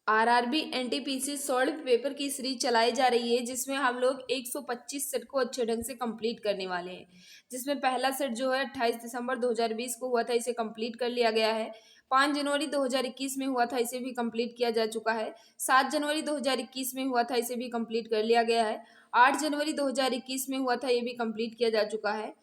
RRB NTPC solve paper की series चलाई जा रही है, जिसमें हम लोग 125 सेट को अच्छे ढंग से कंप्लीट करने वाले हैं। जिसमें पहला सेट जो है 28 दिसंबर 2020 को हुआ था, इसे कंप्लीट कर लिया गया है। 5 जनवरी 2021 में हुआ था, इसे भी कंप्लीट किया जा चुका है। 7 जनवरी 2021 में हुआ था, इसे भी कंप्लीट कर लिया गया है। 8 जनवरी 2021 में हुआ था, ये भी कंप्लीट किया जा चुका है।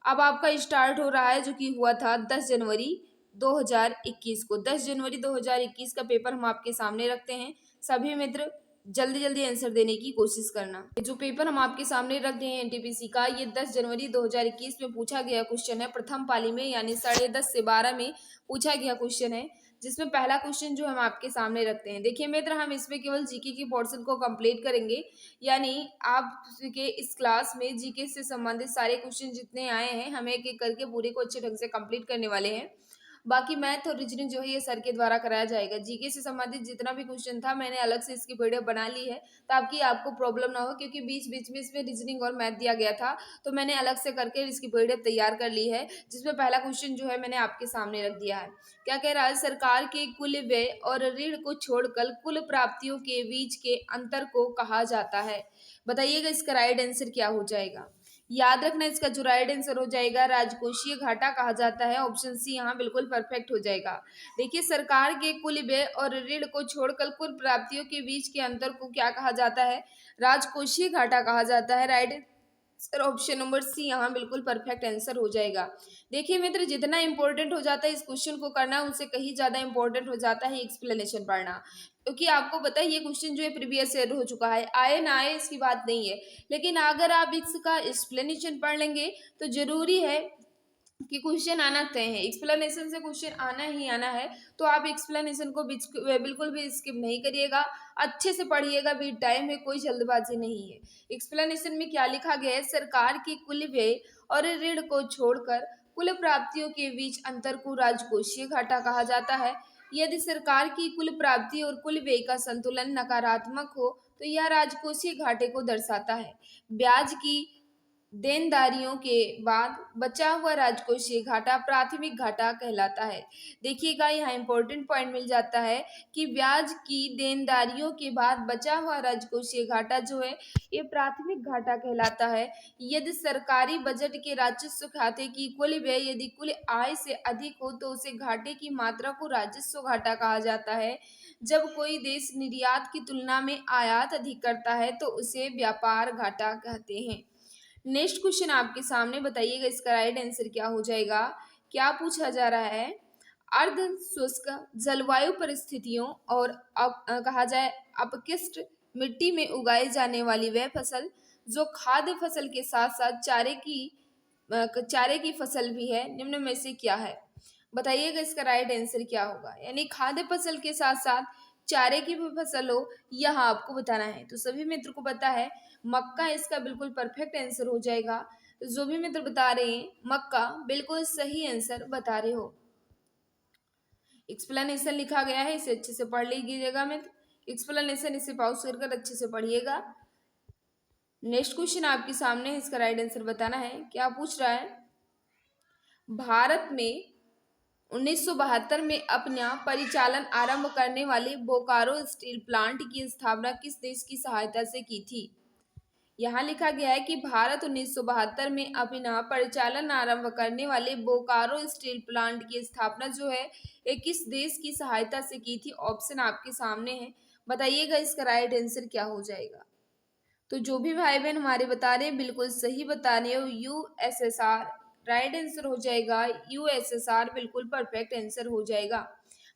अब आपका स्टार्ट हो रहा है, जो कि हुआ था 10 जनवरी 2021 को। 10 जनवरी 2021 का पेपर हम आपके सामने रखते हैं। सभी मित्र जल्दी जल्दी आंसर देने की कोशिश करना। जो पेपर हम आपके सामने रख रहे हैं एनटीपीसी का, ये 10 जनवरी 2021 में पूछा गया क्वेश्चन है। प्रथम पाली में यानी 10:30 से 12 में पूछा गया क्वेश्चन है, जिसमें पहला क्वेश्चन जो हम आपके सामने रखते हैं। देखिए मित्र, हम इसमें केवल जीके की पोर्शन को कंप्लीट करेंगे, यानी आपके इस क्लास में जीके से संबंधित सारे क्वेश्चन जितने आए हैं, हम एक एक करके पूरे को अच्छे ढंग से कंप्लीट करने वाले हैं। बाकी मैथ और रीजनिंग जो है ये सर के द्वारा कराया जाएगा। जीके से संबंधित जितना भी क्वेश्चन था, मैंने अलग से इसकी पीडीएफ बना ली है, ताकि आपको प्रॉब्लम ना हो, क्योंकि बीच बीच में इसमें रीजनिंग और मैथ दिया गया था, तो मैंने अलग से करके इसकी पीडीएफ तैयार कर ली है। जिसमें पहला क्वेश्चन जो है मैंने आपके सामने रख दिया है। क्या कह रहा है? सरकार के कुल व्यय और ऋण को छोड़कर कुल प्राप्तियों के बीच के अंतर को कहा जाता है। बताइएगा इसका राइट आंसर क्या हो जाएगा। याद रखना, इसका जो राइट आंसर हो जाएगा राजकोषीय घाटा कहा जाता है। ऑप्शन सी यहाँ बिल्कुल परफेक्ट हो जाएगा। देखिए, सरकार के कुल व्यय और ऋण को छोड़कर कुल प्राप्तियों के बीच के अंतर को क्या कहा जाता है? राजकोषीय घाटा कहा जाता है। Right sir option number C यहाँ बिल्कुल परफेक्ट आंसर हो जाएगा। देखिए मित्र, जितना इंपॉर्टेंट हो जाता है इस क्वेश्चन को करना, उससे कहीं ज्यादा इंपॉर्टेंट हो जाता है एक्सप्लेनेशन पढ़ना, क्योंकि आपको पता है ये क्वेश्चन जो है प्रीवियस ईयर हो चुका है। आए ना आए इसकी बात नहीं है, लेकिन अगर आप इसका एक्सप्लेनेशन पढ़ लेंगे तो जरूरी है कि क्वेश्चन आना तय है। एक्सप्लेनेशन से क्वेश्चन आना ही आना है, तो आप एक्सप्लेनेशन को बिल्कुल भी स्किप नहीं करिएगा, अच्छे से पढ़िएगा। भी टाइम है, कोई जल्दबाजी नहीं है। एक्सप्लेनेशन में क्या लिखा गया है? सरकार के कुल व्यय और ऋण को छोड़कर कुल प्राप्तियों के बीच अंतर को राजकोषीय घाटा कहा जाता है। यदि सरकार की कुल प्राप्ति और कुल व्यय का संतुलन नकारात्मक हो तो यह राजकोषीय घाटे को दर्शाता है। ब्याज की देनदारियों के बाद बचा हुआ राजकोषीय घाटा प्राथमिक घाटा कहलाता है। देखिएगा, यहाँ इंपॉर्टेंट पॉइंट मिल जाता है कि ब्याज की देनदारियों के बाद बचा हुआ राजकोषीय घाटा जो है ये प्राथमिक घाटा कहलाता है। यदि सरकारी बजट के राजस्व खाते की कुल व्यय यदि कुल आय से अधिक हो तो उसे घाटे की मात्रा को राजस्व घाटा कहा जाता है। जब कोई देश निर्यात की तुलना में आयात अधिक करता है तो उसे व्यापार घाटा कहते हैं। नेक्स्ट क्वेश्चन आपके सामने, बताइएगा इसका राइट आंसर क्या हो जाएगा। क्या पूछा जा रहा है? अर्ध शुष्क जलवायु परिस्थितियों और कहा जाए अपशिष्ट मिट्टी में उगाई जाने वाली वह फसल जो खाद्य फसल के साथ साथ चारे की फसल भी है, निम्न में से क्या है? बताइएगा इसका राइट आंसर क्या होगा। यानी खाद्य फसल के साथ साथ चारे की भी फसल हो, यह आपको बताना है। तो सभी मित्र को पता है मक्का इसका बिल्कुल परफेक्ट आंसर हो जाएगा। तो जो भी मित्र बता रहे हैं मक्का, बिल्कुल सही आंसर बता रहे हो। एक्सप्लेनेशन लिखा गया है, इसे अच्छे से पढ़ लीजिएगा मित्र। एक्सप्लेनेशन इसे पॉज कर अच्छे से पढ़िएगा। नेक्स्ट क्वेश्चन आपके सामने है, इसका राइट आंसर बताना है। क्या पूछ रहा है? भारत में 1972 में अपना परिचालन आरंभ करने वाले बोकारो स्टील प्लांट की स्थापना किस देश की सहायता से की थी? यहाँ लिखा गया है कि भारत 1972 में अपना परिचालन आरंभ करने वाले बोकारो स्टील प्लांट की स्थापना जो है ये किस देश की सहायता से की थी? ऑप्शन आपके सामने है, बताइएगा इसका राइट आंसर क्या हो जाएगा। तो जो भी भाई बहन हमारे बता रहे हैं बिल्कुल सही बता रहे हो, यूएसएसआर राइट आंसर हो जाएगा। यूएसएसआर बिल्कुल परफेक्ट आंसर हो जाएगा।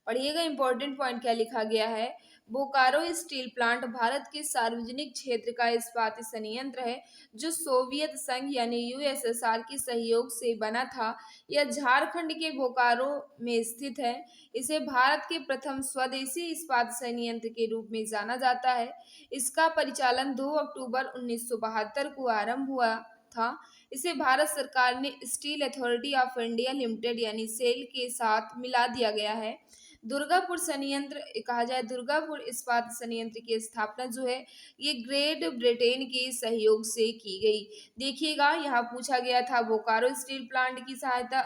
पढ़िएगा इंपॉर्टेंट पॉइंट क्या लिखा गया है। बोकारो स्टील प्लांट भारत के सार्वजनिक क्षेत्र का इस्पात संयंत्र है जो सोवियत संघ यानी यूएसएसआर के सहयोग से बना था। यह झारखंड के बोकारो में स्थित है। इसे भारत के प्रथम स्वदेशी इस्पात संयंत्र के रूप में जाना जाता है। इसका परिचालन 2 अक्टूबर 1972 को आरंभ हुआ था। इसे भारत सरकार ने steel authority of India limited यानी सेल के साथ मिला दिया गया है। दुर्गापुर संयंत्र कहा जाए, दुर्गापुर इस्पात संयंत्र की स्थापना जो है ये ग्रेट ब्रिटेन के सहयोग से की गई। देखिएगा, यहाँ पूछा गया था बोकारो स्टील प्लांट की सहायता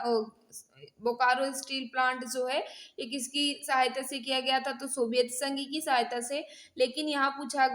बोकारो स्टील प्लांट जो है ये किसकी सहायता से किया गया था, तो सोवियत संघ की सहायता से। लेकिन यहाँ पूछा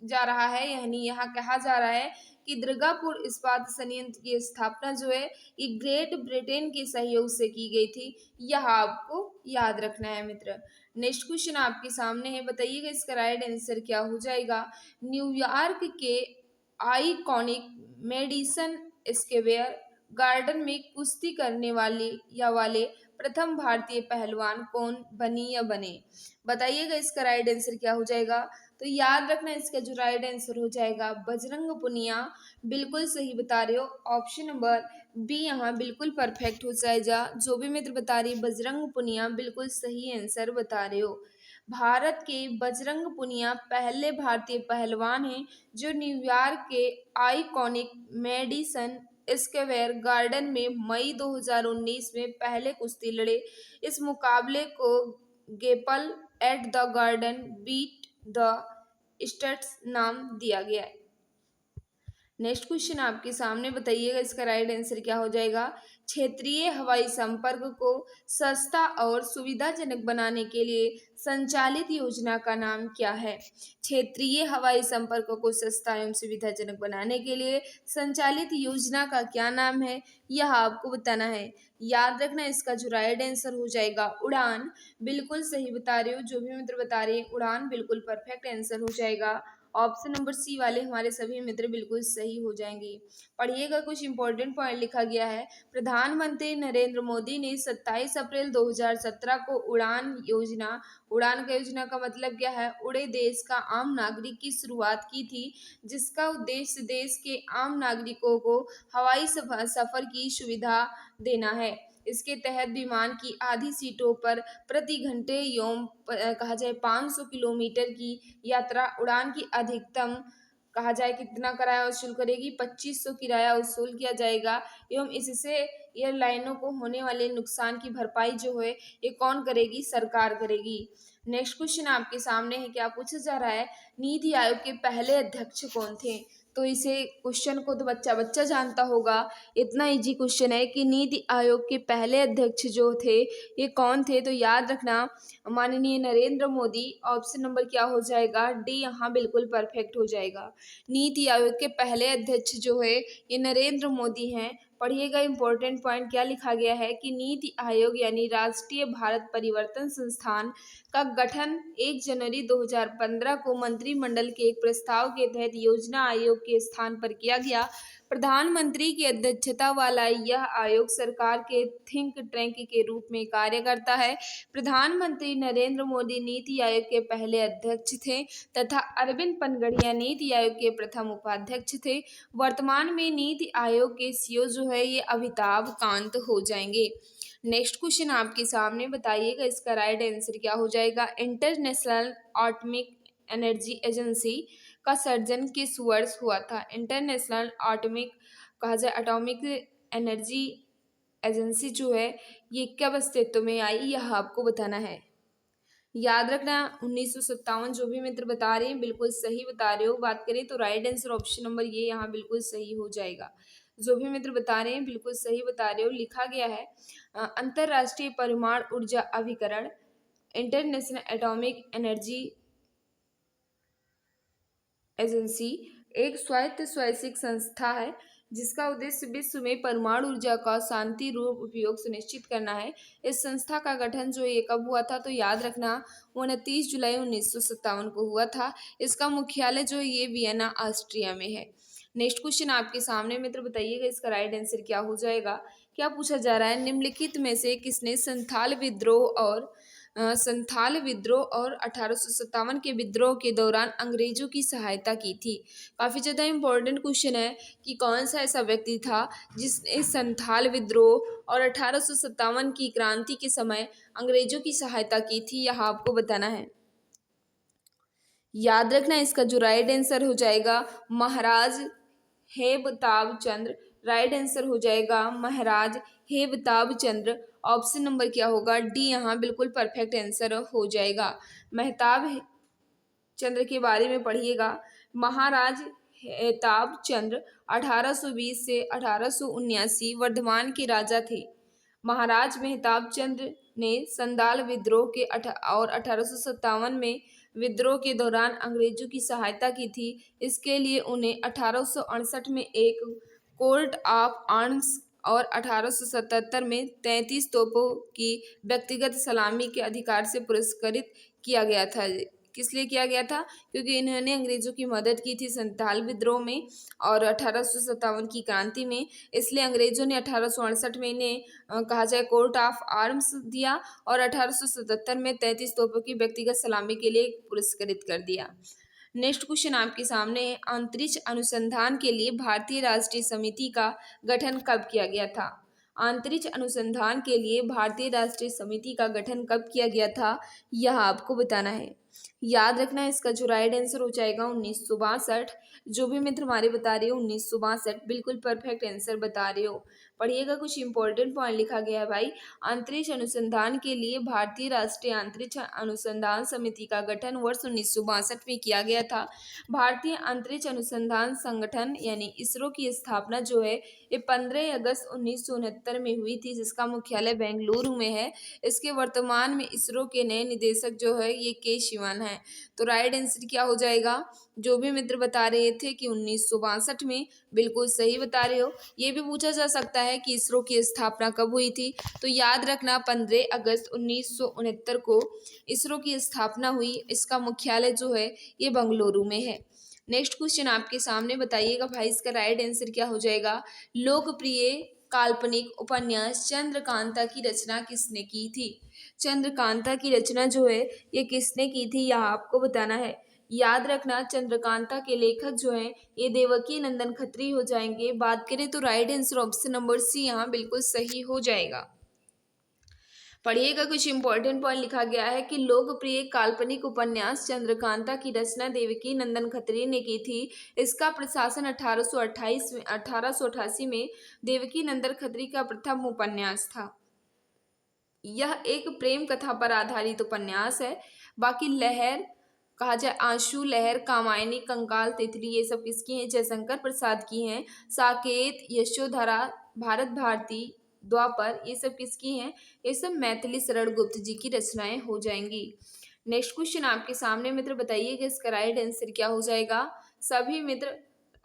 जा रहा है, यानी यहाँ कहा जा रहा है कि दुर्गापुर इस्पात संयंत्र की स्थापना जो है ये ग्रेट ब्रिटेन के सहयोग से की गई थी। यह आपको याद रखना है मित्र। नेक्स्ट क्वेश्चन आपके सामने है, बताइएगा इसका राइट आंसर क्या हो जाएगा। न्यूयॉर्क के आइकॉनिक मेडिसन स्क्वेयर गार्डन में कुश्ती करने वाले प्रथम भारतीय पहलवान कौन बनी या बने, बताइएगा इसका राइट आंसर क्या हो जाएगा। तो याद रखना इसका जो राइट आंसर हो जाएगा बजरंग पुनिया। बिल्कुल सही बता रहे हो, ऑप्शन नंबर बी यहाँ बिल्कुल परफेक्ट हो जाएगा। जो भी मित्र बता रही बजरंग पुनिया बिल्कुल सही आंसर बता रहे हो। भारत के बजरंग पुनिया पहले भारतीय पहलवान हैं जो न्यूयॉर्क के आइकॉनिक मेडिसन स्क्वेयर गार्डन में मई 2019 में पहले कुश्ती लड़े। इस मुकाबले को गेपल at the garden beat the स्टट्स नाम दिया गया है। नेक्स्ट क्वेश्चन आपके सामने, बताइएगा इसका राइट आंसर क्या हो जाएगा। क्षेत्रीय हवाई संपर्क को सस्ता और सुविधाजनक बनाने के लिए संचालित योजना का नाम क्या है। क्षेत्रीय हवाई संपर्क को सस्ता एवं सुविधाजनक बनाने के लिए संचालित योजना का क्या नाम है, यह आपको बताना है। याद रखना इसका जो राइट आंसर हो जाएगा उड़ान। बिल्कुल सही बता रहे हो, जो भी मित्र बता रहे हैं उड़ान बिल्कुल परफेक्ट आंसर हो जाएगा। ऑप्शन नंबर सी वाले हमारे सभी मित्र बिल्कुल सही हो जाएंगे। पढ़िएगा, कुछ इंपॉर्टेंट पॉइंट लिखा गया है। प्रधानमंत्री नरेंद्र मोदी ने 27 अप्रैल 2017 को उड़ान का योजना का मतलब क्या है, उड़े देश का आम नागरिक की शुरुआत की थी, जिसका उद्देश्य देश के आम नागरिकों को हवाई सफर की सुविधा देना है। इसके तहत विमान की आधी सीटों पर प्रति घंटे एवं कहा जाए 500 किलोमीटर की यात्रा उड़ान की अधिकतम कहा जाए कितना किराया वसूल करेगी, 2500 किराया वसूल किया जाएगा। एवं इससे एयरलाइनों को होने वाले नुकसान की भरपाई जो है ये कौन करेगी, सरकार करेगी। नेक्स्ट क्वेश्चन आपके सामने है, क्या पूछा जा रहा है, नीति आयोग के पहले अध्यक्ष कौन थे। तो इसे क्वेश्चन को तो बच्चा बच्चा जानता होगा, इतना इजी क्वेश्चन है कि नीति आयोग के पहले अध्यक्ष जो थे ये कौन थे। तो याद रखना माननीय नरेंद्र मोदी। ऑप्शन नंबर क्या हो जाएगा, डी यहाँ बिल्कुल परफेक्ट हो जाएगा। नीति आयोग के पहले अध्यक्ष जो है ये नरेंद्र मोदी हैं। पढ़िएगा इंपॉर्टेंट पॉइंट क्या लिखा गया है कि नीति आयोग यानी राष्ट्रीय भारत परिवर्तन संस्थान का गठन 1 जनवरी 2015 को मंत्रिमंडल के एक प्रस्ताव के तहत योजना आयोग के स्थान पर किया गया। प्रधानमंत्री की अध्यक्षता वाला यह आयोग सरकार के थिंक टैंक के रूप में कार्य करता है। प्रधानमंत्री नरेंद्र मोदी नीति आयोग के पहले अध्यक्ष थे तथा अरविंद पनगड़िया नीति आयोग के प्रथम उपाध्यक्ष थे। वर्तमान में नीति आयोग के सीईओ जो है ये अमिताभ कांत हो जाएंगे। नेक्स्ट क्वेश्चन आपके सामने, बताइएगा इसका राइट आंसर क्या हो जाएगा। इंटरनेशनल एटॉमिक एनर्जी एजेंसी का सर्जन किस वर्ष हुआ था। इंटरनेशनल एटॉमिक कहा जाए एटॉमिक एनर्जी एजेंसी जो है ये कब अस्तित्व में आई, यह आपको बताना है। याद रखना 1957। जो भी मित्र बता रहे हैं बिल्कुल सही बता रहे हो। बात करें तो राइट आंसर ऑप्शन नंबर ये यहाँ बिल्कुल सही हो जाएगा। जो भी मित्र बता रहे हैं बिल्कुल सही बता रहे हो। लिखा गया है अंतरराष्ट्रीय परमाणु ऊर्जा अभिकरण इंटरनेशनल एटॉमिक एनर्जी एजेंसी एक स्वायत्त स्वैच्छिक संस्था है जिसका उद्देश्य विश्व में परमाणु ऊर्जा का शांति रूप उपयोग सुनिश्चित करना है। इस संस्था का गठन जो ये कब हुआ था, तो याद रखना 29 जुलाई 1957 को हुआ था। इसका मुख्यालय जो ये वियना ऑस्ट्रिया में है। नेक्स्ट क्वेश्चन आपके सामने मित्र, बताइएगा इसका राइट आंसर क्या हो जाएगा। क्या पूछा जा रहा है, निम्नलिखित में से किसने संथाल विद्रोह और 1857 के विद्रोह के दौरान अंग्रेजों की सहायता की थी। काफ़ी ज़्यादा इम्पोर्टेंट क्वेश्चन है कि कौन सा ऐसा व्यक्ति था जिसने संथाल विद्रोह और 1857 की क्रांति के समय अंग्रेजों की सहायता की थी, यह आपको बताना है। याद रखना इसका जो राइट आंसर हो जाएगा महाराज हेबताब चंद्र। राइट आंसर हो जाएगा महाराज हेबताब चंद्र। ऑप्शन नंबर क्या होगा, डी यहाँ बिल्कुल परफेक्ट आंसर हो जाएगा। मेहताब चंद्र के बारे में पढ़िएगा। महाराज हेताब चंद्र 1820 से 1879 वर्धमान के राजा थे। महाराज मेहताब चंद्र ने संदाल विद्रोह के और 1857 में विद्रोह के दौरान अंग्रेजों की सहायता की थी। इसके लिए उन्हें 1868 में एक कोर्ट ऑफ आर्म्स और 1877 में 33 तोपों की व्यक्तिगत सलामी के अधिकार से पुरस्कृत किया गया था। किस लिए किया गया था? क्योंकि इन्होंने अंग्रेजों की मदद की थी संथाल विद्रोह में और 1857 की क्रांति में। इसलिए अंग्रेजों ने 1868 में इन्हें कहा जाए कोर्ट ऑफ आर्म्स दिया और 1877 में 33 तोपों की व्यक्तिगत सलामी के लिए पुरस्कृत कर दिया। नेक्स्ट क्वेश्चन आपके सामने है, अंतरिक्ष अनुसंधान के लिए भारतीय राष्ट्रीय समिति का गठन कब किया गया था? अंतरिक्ष अनुसंधान के लिए भारतीय राष्ट्रीय समिति का गठन कब किया गया था, यह आपको बताना है। याद रखना है, इसका जो राइट आंसर हो जाएगा 1962। जो भी मित्र हमारे बता रहे हो 1962 बिल्कुल परफेक्ट आंसर बता रहे हो। पढ़िएगा, कुछ इंपॉर्टेंट पॉइंट लिखा गया है भाई। अंतरिक्ष अनुसंधान के लिए भारतीय राष्ट्रीय अंतरिक्ष अनुसंधान समिति का गठन वर्ष 1962 में किया गया था। भारतीय अंतरिक्ष अनुसंधान संगठन यानी इसरो की स्थापना जो है ये 15 अगस्त 1969 में हुई थी, जिसका मुख्यालय बेंगलुरु में है। इसके वर्तमान में इसरो के नए निदेशक जो है ये के शिवन है। तो राइट आंसर क्या हो जाएगा? जो भी मित्र बता रहे थे कि 1962 में, बिल्कुल सही बता रहे हो। ये भी पूछा जा सकता है कि इसरो की स्थापना कब हुई थी, तो याद रखना 15 अगस्त 1969 को इसरो की स्थापना हुई। इसका मुख्यालय जो है ये बेंगलुरु में है। नेक्स्ट क्वेश्चन आपके सामने, बताइएगा भाई इसका राइट आंसर क्या हो जाएगा? लोकप्रिय काल्पनिक उपन्यास चंद्रकांता की रचना किसने की थी? चंद्रकांता की रचना जो है ये किसने की थी, यह आपको बताना है। याद रखना, चंद्रकांता के लेखक जो हैं ये देवकी नंदन खत्री हो जाएंगे। बात करें तो right answer option number C यहाँ बिल्कुल सही हो जाएगा। पढ़िएगा, कुछ इंपॉर्टेंट पॉइंट लिखा गया है कि लोकप्रिय काल्पनिक उपन्यास चंद्रकांता की रचना देवकी नंदन खत्री ने की थी। इसका प्रकाशन 1888 में देवकी नंदन खत्री का प्रथम उपन्यास था। यह एक प्रेम कथा पर आधारित उपन्यास है। बाकी लहर कहा जाए, आंसू, लहर, कामायनी, कंकाल, तितली, ये सब किसकी हैं? जयशंकर प्रसाद की हैं। साकेत, यशोधरा, भारत भारती, द्वापर, ये सब किसकी हैं? ये सब मैथिली शरण गुप्त जी की रचनाएं हो जाएंगी। नेक्स्ट क्वेश्चन आपके सामने मित्र, बताइएगा इसका राइट आंसर क्या हो जाएगा। सभी मित्र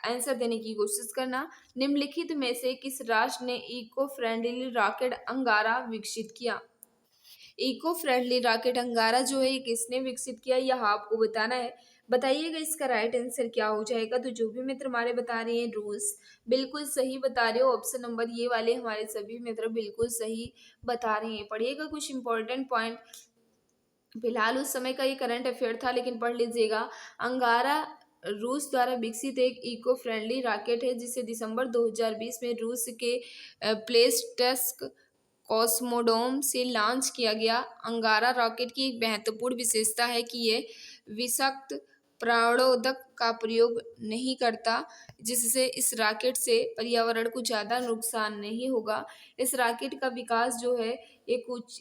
आंसर देने की कोशिश करना। निम्नलिखित में से किस राष्ट्र ने इको फ्रेंडली रॉकेट अंगारा विकसित किया? इको फ्रेंडली रॉकेट अंगारा जो है ये किसने विकसित किया, यह आपको बताना है। बताइएगा इसका राइट आंसर क्या हो जाएगा। तो जो भी मित्र हमारे बता रहे हैं रूस, बिल्कुल सही बता रहे हो। ऑप्शन नंबर ये वाले हमारे सभी मित्र बिल्कुल सही बता रहे हैं। पढ़िएगा, कुछ इंपॉर्टेंट पॉइंट, फिलहाल उस समय का ये करंट अफेयर था लेकिन पढ़ लीजिएगा। अंगारा रूस द्वारा विकसित एक इको फ्रेंडली रॉकेट है जिसे दिसंबर 2020 में रूस के प्लेस्टस्क कॉस्मोडोम से लॉन्च किया गया। अंगारा रॉकेट की एक महत्वपूर्ण विशेषता है कि ये विषाक्त प्राणोदक का प्रयोग नहीं करता, जिससे इस रॉकेट से पर्यावरण को ज़्यादा नुकसान नहीं होगा। इस रॉकेट का विकास जो है ये कुछ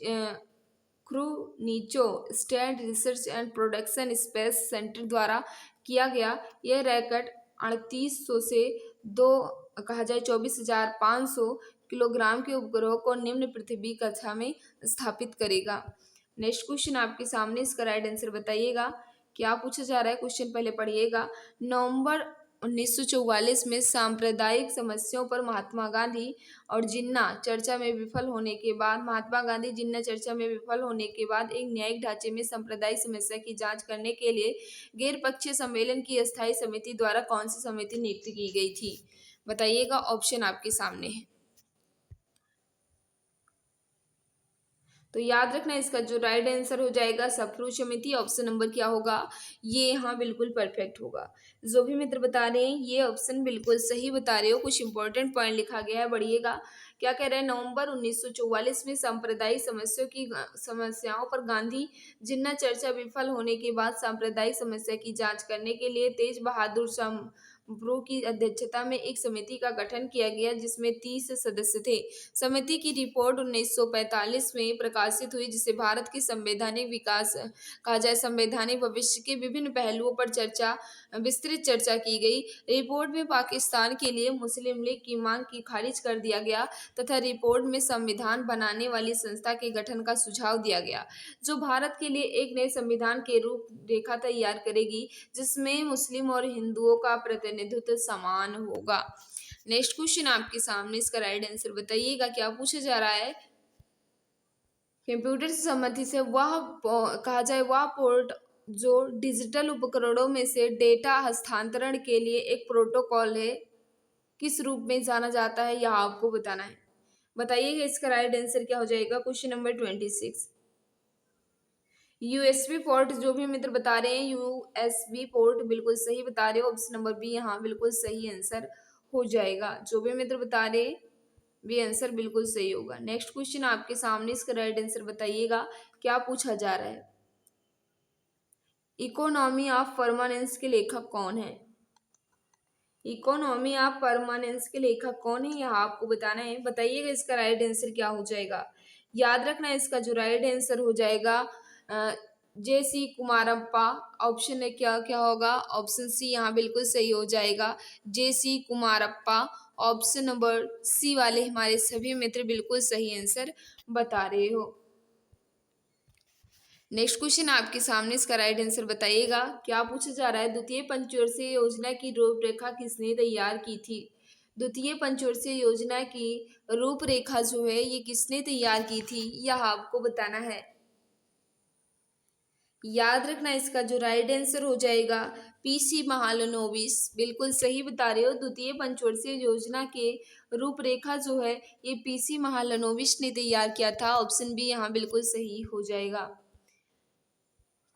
Khrunichev State Research and Production Space Center द्वारा किया गया। यह रॉकेट 3800 से दो कहा जाए 24,500 किलोग्राम के उपग्रह को निम्न पृथ्वी कक्षा में स्थापित करेगा। नेक्स्ट क्वेश्चन आपके सामने, इसका राइट आंसर बताइएगा। क्या पूछा जा रहा है क्वेश्चन, पहले पढ़िएगा। नवंबर 1944 में सांप्रदायिक समस्याओं पर महात्मा गांधी और जिन्ना चर्चा में विफल होने के बाद एक न्यायिक ढांचे में सांप्रदायिक समस्या की जांच करने के लिए गैर पक्षीय सम्मेलन की स्थायी समिति द्वारा कौन सी समिति नियुक्त की गई थी? बताइएगा, ऑप्शन आपके सामने है। तो याद रखना, इसका जो राइट आंसर हो जाएगा सप्रू समिति, ऑप्शन नंबर क्या होगा, ये यहाँ बिल्कुल परफेक्ट होगा। जो भी मित्र बता रहे हैं ये ऑप्शन बिल्कुल सही बता रहे हो। कुछ इंपॉर्टेंट पॉइंट लिखा गया है, बढ़िएगा। क्या कह रहे हैं? नवंबर 1944 में सांप्रदायिक समस्याओं पर गांधी जिन्ना चर्चा विफल होने के बाद सांप्रदायिक समस्या की जांच करने के लिए तेज बहादुर ब्रो की अध्यक्षता में एक समिति का गठन किया गया जिसमें 30 सदस्य थे। समिति की रिपोर्ट 1945 में प्रकाशित हुई जिसे भारत के संवैधानिक विकास कहा जाए। संवैधानिक भविष्य के विभिन्न पहलुओं पर विस्तृत चर्चा की गई। रिपोर्ट में पाकिस्तान के लिए मुस्लिम लीग की मांग की खारिज कर दिया गया तथा रिपोर्ट में संविधान बनाने वाली संस्था के गठन का सुझाव दिया गया जो भारत के लिए एक नए संविधान के रूप रेखा तैयार करेगी जिसमें मुस्लिम और हिंदुओं का प्रतिनिधित्व समान होगा। नेक्स्ट क्वेश्चन आपके सामने, इसका राइट आंसर बताइएगा। क्या पूछा जा रहा है? कंप्यूटर से संबंधित से वह कहा जाए वह पोर्ट जो डिजिटल उपकरणों में से डेटा हस्तांतरण के लिए एक प्रोटोकॉल है किस रूप में जाना जाता है, यह आपको बताना है। बताइएगा इसका राइट आंसर क्या हो जाएगा। Question number 26, USB port. जो भी मित्र बता रहे हैं यूएसबी पोर्ट बिल्कुल सही बता रहे हो। ऑप्शन नंबर बी यहाँ बिल्कुल सही आंसर हो जाएगा। जो भी मित्र बता रहे हैं भी आंसर बिल्कुल सही होगा। नेक्स्ट क्वेश्चन आपके सामने, इसका राइट आंसर बताइएगा। क्या पूछा जा रहा है? इकोनॉमी ऑफ परमानेंस के लेखक कौन है? इकोनॉमी ऑफ परमानेंस के लेखक कौन है, यह आपको बताना है। बताइएगा इसका राइट आंसर क्या हो जाएगा। याद रखना इसका जो राइट आंसर हो जाएगा जे.सी. कुमारप्पा। ऑप्शन है क्या क्या होगा? ऑप्शन सी यहाँ बिल्कुल सही हो जाएगा, J C. Kumarappa. Option number C वाले हमारे सभी मित्र बिल्कुल सही आंसर बता रहे हो। नेक्स्ट क्वेश्चन आपके सामने, इसका राइट आंसर बताइएगा। क्या पूछा जा रहा है? द्वितीय पंचवर्षीय योजना की रूपरेखा किसने तैयार की थी? द्वितीय पंचवर्षीय योजना की रूपरेखा जो है ये किसने तैयार की थी, यह आपको बताना है। याद रखना इसका जो राइट आंसर हो जाएगा पीसी महालनोबिस। बिल्कुल सही बता रहे हो। द्वितीय पंचवर्षीय योजना के रूपरेखा जो है ये पीसी महालनोबिस ने तैयार किया था। ऑप्शन बी यहाँ बिल्कुल सही हो जाएगा।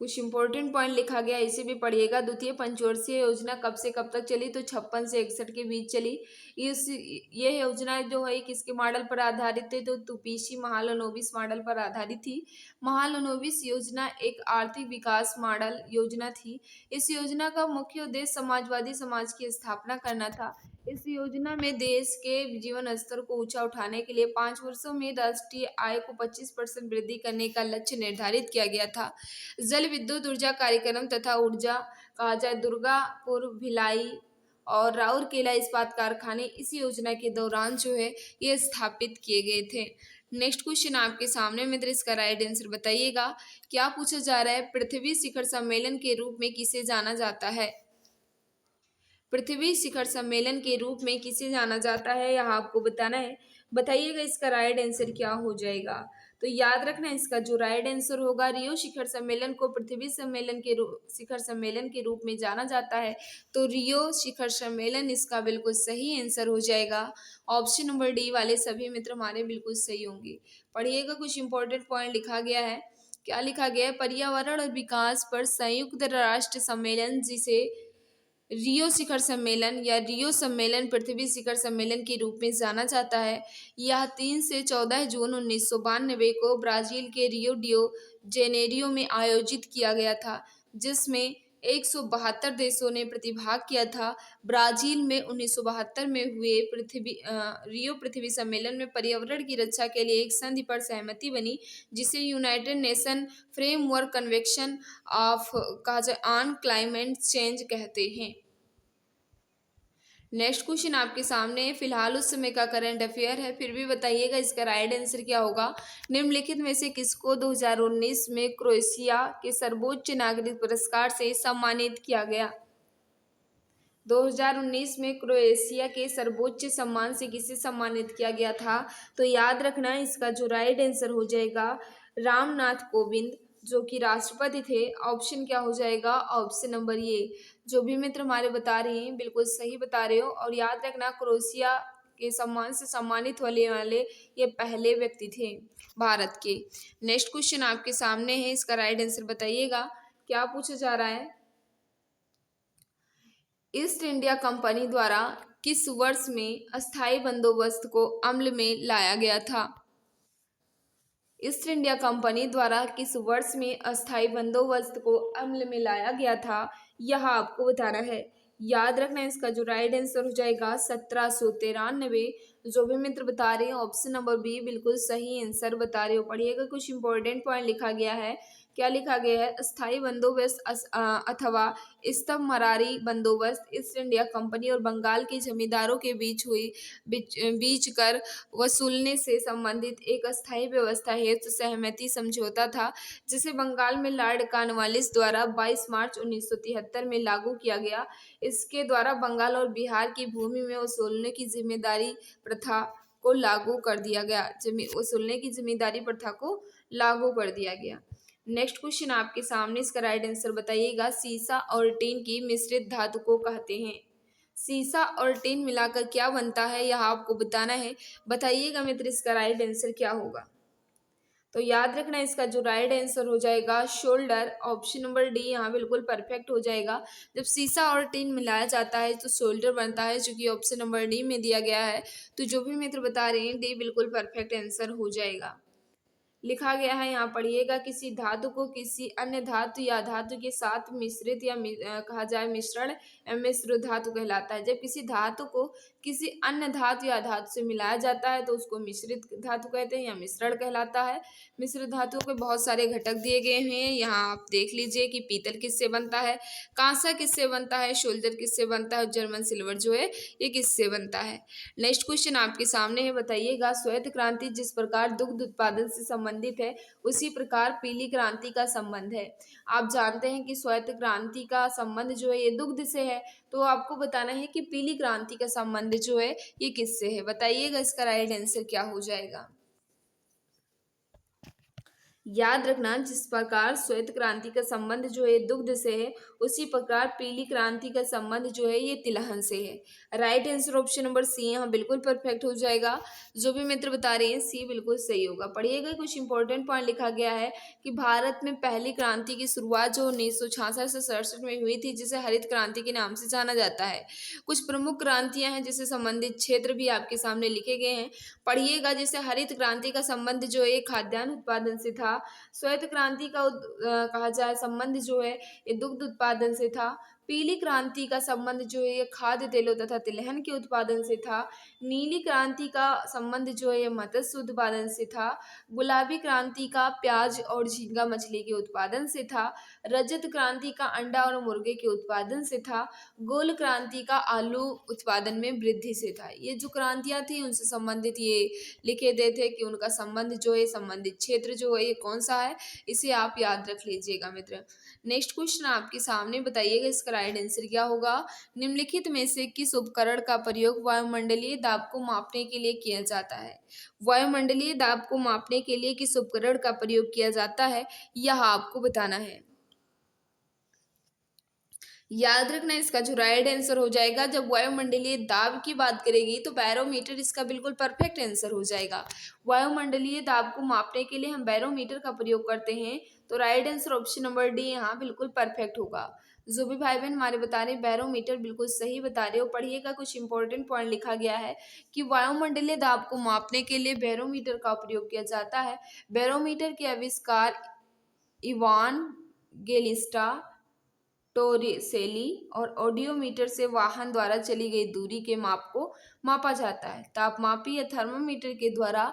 कुछ इंपॉर्टेंट पॉइंट लिखा गया, इसे भी पढ़िएगा। द्वितीय पंचवर्षीय योजना कब से कब तक चली? तो 56 से 61 के बीच चली। ये योजना जो है किसके मॉडल पर आधारित थी? तो तुपीसी महालनोबिस मॉडल पर आधारित थी। महालनोबिस योजना एक आर्थिक विकास मॉडल योजना थी। इस योजना का मुख्य उद्देश्य समाजवादी समाज की स्थापना करना था। इस योजना में देश के जीवन स्तर को ऊंचा उठाने के लिए 5 वर्षों में राष्ट्रीय आय को 25% वृद्धि करने का लक्ष्य निर्धारित किया गया था। जल विद्युत ऊर्जा कार्यक्रम तथा ऊर्जा कहा जाए दुर्गापुर, भिलाई और राउरकेला इस्पात कारखाने इस योजना के दौरान जो है ये स्थापित किए गए थे। नेक्स्ट क्वेश्चन आपके सामने मित्र, इसका राइट आंसर बताइएगा। क्या पूछा जा रहा है? पृथ्वी शिखर सम्मेलन के रूप में किसे जाना जाता है? पृथ्वी शिखर सम्मेलन के रूप में किसे जाना जाता है, यह आपको बताना है। बताइएगा इसका राइट आंसर क्या हो जाएगा। तो याद रखना इसका जो राइट आंसर होगा रियो शिखर सम्मेलन को पृथ्वी सम्मेलन के शिखर सम्मेलन के रूप में जाना जाता है। तो रियो शिखर सम्मेलन इसका बिल्कुल सही आंसर हो जाएगा। ऑप्शन नंबर डी वाले सभी मित्र हमारे बिल्कुल सही होंगे। पढ़िएगा, कुछ इंपॉर्टेंट पॉइंट लिखा गया है। क्या लिखा गया है? पर्यावरण और विकास पर संयुक्त राष्ट्र सम्मेलन जिसे रियो शिखर सम्मेलन या रियो सम्मेलन पृथ्वी शिखर सम्मेलन के रूप में जाना जाता है। यह 3 से 14 जून 1992 को ब्राजील के रियो डियो जेनेरियो में आयोजित किया गया था जिसमें 172 देशों ने प्रतिभाग किया था। ब्राजील में 1972 में हुए रियो पृथ्वी सम्मेलन में पर्यावरण की रक्षा के लिए एक संधि पर सहमति बनी जिसे United nation framework convention of on climate change कहते हैं। नेक्स्ट क्वेश्चन आपके सामने है। फिलहाल उस समय का करंट अफेयर है, फिर भी बताइएगा इसका राइट आंसर क्या होगा। निम्नलिखित में से किसको 2019 में क्रोएशिया के सर्वोच्च नागरिक पुरस्कार से सम्मानित किया गया? 2019 में क्रोएशिया के सर्वोच्च सम्मान से किसे सम्मानित किया गया था? तो याद रखना इसका जो राइट आंसर हो जाएगा रामनाथ कोविंद जो कि राष्ट्रपति थे। ऑप्शन क्या हो जाएगा? ऑप्शन नंबर ये। जो भी मित्र हमारे बता रहे हैं बिल्कुल सही बता रहे हो। और याद रखना क्रोएशिया के सम्मान से सम्मानित होने वाले ये पहले व्यक्ति थे भारत के। नेक्स्ट क्वेश्चन आपके सामने है, इसका राइट आंसर बताइएगा। क्या पूछा जा रहा है? ईस्ट इंडिया कंपनी द्वारा किस वर्ष में अस्थायी बंदोबस्त को अमल में लाया गया था? ईस्ट इंडिया कंपनी द्वारा किस वर्ष में अस्थायी बंदोबस्त को अमल में लाया गया था, यह आपको बताना है। याद रखना इसका जो राइट आंसर हो जाएगा 1793। जो भी मित्र बता रहे हैं ऑप्शन नंबर बी बिल्कुल सही आंसर बता रहे हो। पढ़िएगा, कुछ इंपॉर्टेंट पॉइंट लिखा गया है। क्या लिखा गया है? अस्थाई बंदोबस्त अथवा स्तंभरारी बंदोबस्त ईस्ट इंडिया कंपनी और बंगाल के जमींदारों के बीच कर वसूलने से संबंधित एक अस्थायी व्यवस्था हेतु सहमति समझौता था, जिसे बंगाल में लॉर्ड कॉर्नवालिस द्वारा 22 मार्च 1973 में लागू किया गया। इसके द्वारा बंगाल और बिहार की भूमि में वसूलने की जिम्मेदारी प्रथा को लागू कर दिया गया। वसूलने की जिम्मेदारी प्रथा को लागू कर दिया गया। नेक्स्ट क्वेश्चन आपके सामने, इसका राइट आंसर बताइएगा। सीसा और टीन की मिश्रित धातु को कहते हैं। सीसा और टीन मिलाकर क्या बनता है, यह आपको बताना है। बताइएगा मित्र, इसका राइट आंसर क्या होगा। तो याद रखना इसका जो राइट आंसर हो जाएगा शोल्डर। ऑप्शन नंबर डी यहाँ बिल्कुल परफेक्ट हो जाएगा। जब सीसा और टीन मिलाया जाता है तो शोल्डर बनता है, जो कि ऑप्शन नंबर डी में दिया गया है। तो जो भी मित्र बता रहे हैं डी बिल्कुल परफेक्ट आंसर हो जाएगा। लिखा गया है, यहाँ पढ़िएगा। किसी धातु को किसी अन्य धातु या धातु के साथ मिश्रित या कहा जाए मिश्रण या मिश्र धातु कहलाता है। जब किसी धातु को किसी अन्य धातु या धातु से मिलाया जाता है तो उसको मिश्रित धातु कहते हैं या मिश्रण कहलाता है। मिश्र धातुओं के बहुत सारे घटक दिए गए हैं। यहाँ आप देख लीजिए कि पीतल किससे बनता है, कांसा किससे बनता है, शोल्डर किससे बनता है, जर्मन सिल्वर जो है ये किससे बनता है। नेक्स्ट क्वेश्चन आपके सामने है। बताइएगा, श्वेत क्रांति जिस प्रकार दुग्ध उत्पादन से संबंधित है, उसी प्रकार पीली क्रांति का संबंध है। आप जानते हैं कि श्वेत क्रांति का संबंध जो है ये दुग्ध से है, तो आपको बताना है कि पीली क्रांति का संबंध जो है ये किससे है। बताइएगा, इसका राइट आंसर क्या हो जाएगा। याद रखना, जिस प्रकार श्वेत क्रांति का संबंध जो है दुग्ध से है, उसी प्रकार पीली क्रांति का संबंध जो है ये तिलहन से है। Right answer option number C यहाँ बिल्कुल परफेक्ट हो जाएगा। जो भी मित्र बता रहे हैं सी बिल्कुल सही होगा। पढ़िएगा, कुछ इंपॉर्टेंट पॉइंट लिखा गया है कि भारत में पहली क्रांति की शुरुआत जो 1966 से 67 में हुई थी, जिसे हरित क्रांति के नाम से जाना जाता है। कुछ प्रमुख क्रांतियां हैं जिससे संबंधित क्षेत्र भी आपके सामने लिखे गए हैं। पढ़िएगा, जैसे हरित क्रांति का संबंध जो है खाद्यान्न उत्पादन से था। श्वेत क्रांति का कहा जाए संबंध जो है ये दुग्ध उत्पादन से था। पीली क्रांति का संबंध जो है ये खाद्य तेलों तथा तिलहन के उत्पादन से था। नीली क्रांति का संबंध जो है ये मत्स्य उत्पादन से था। गुलाबी क्रांति का प्याज और झींगा मछली के उत्पादन से था। रजत क्रांति का अंडा और मुर्गे के उत्पादन से था। गोल क्रांति का आलू उत्पादन में वृद्धि से था। ये जो क्रांतियां थी उनसे संबंधित ये लिखे गए थे कि उनका संबंध जो है संबंधित क्षेत्र जो है ये कौन सा है, इसे आप याद रख लीजिएगा मित्र। नेक्स्ट क्वेश्चन आपके सामने, बताइएगा इसका राइट आंसर क्या होगा। निम्नलिखित में से किस उपकरण का प्रयोग वायुमंडलीय दाब को मापने के लिए किया जाता है। वायुमंडलीय दाब को मापने के लिए किस उपकरण का प्रयोग किया जाता है, यह आपको बताना है। याद रखना, इसका जो राइट आंसर हो जाएगा, जब वायुमंडलीय दाब की बात करेगी तो बैरोमीटर इसका बिल्कुल परफेक्ट आंसर हो जाएगा। वायुमंडलीय दाब को मापने के लिए हम बैरोमीटर का प्रयोग करते हैं, तो right answer option number D यहाँ बिल्कुल परफेक्ट होगा। जो भी भाई बहन हमारे बता रहे हैं बैरोमीटर बिल्कुल सही बता रहे हो। पढ़िएगा, कुछ इंपॉर्टेंट पॉइंट लिखा गया है कि वायुमंडलीय दाब को मापने के लिए बैरोमीटर का प्रयोग किया जाता है। बैरोमीटर के आविष्कार इवान गेलिस्टा टोरिसेली और ऑडियोमीटर से वाहन द्वारा चली गई दूरी के माप को मापा जाता है। तापमापी या थर्मामीटर के द्वारा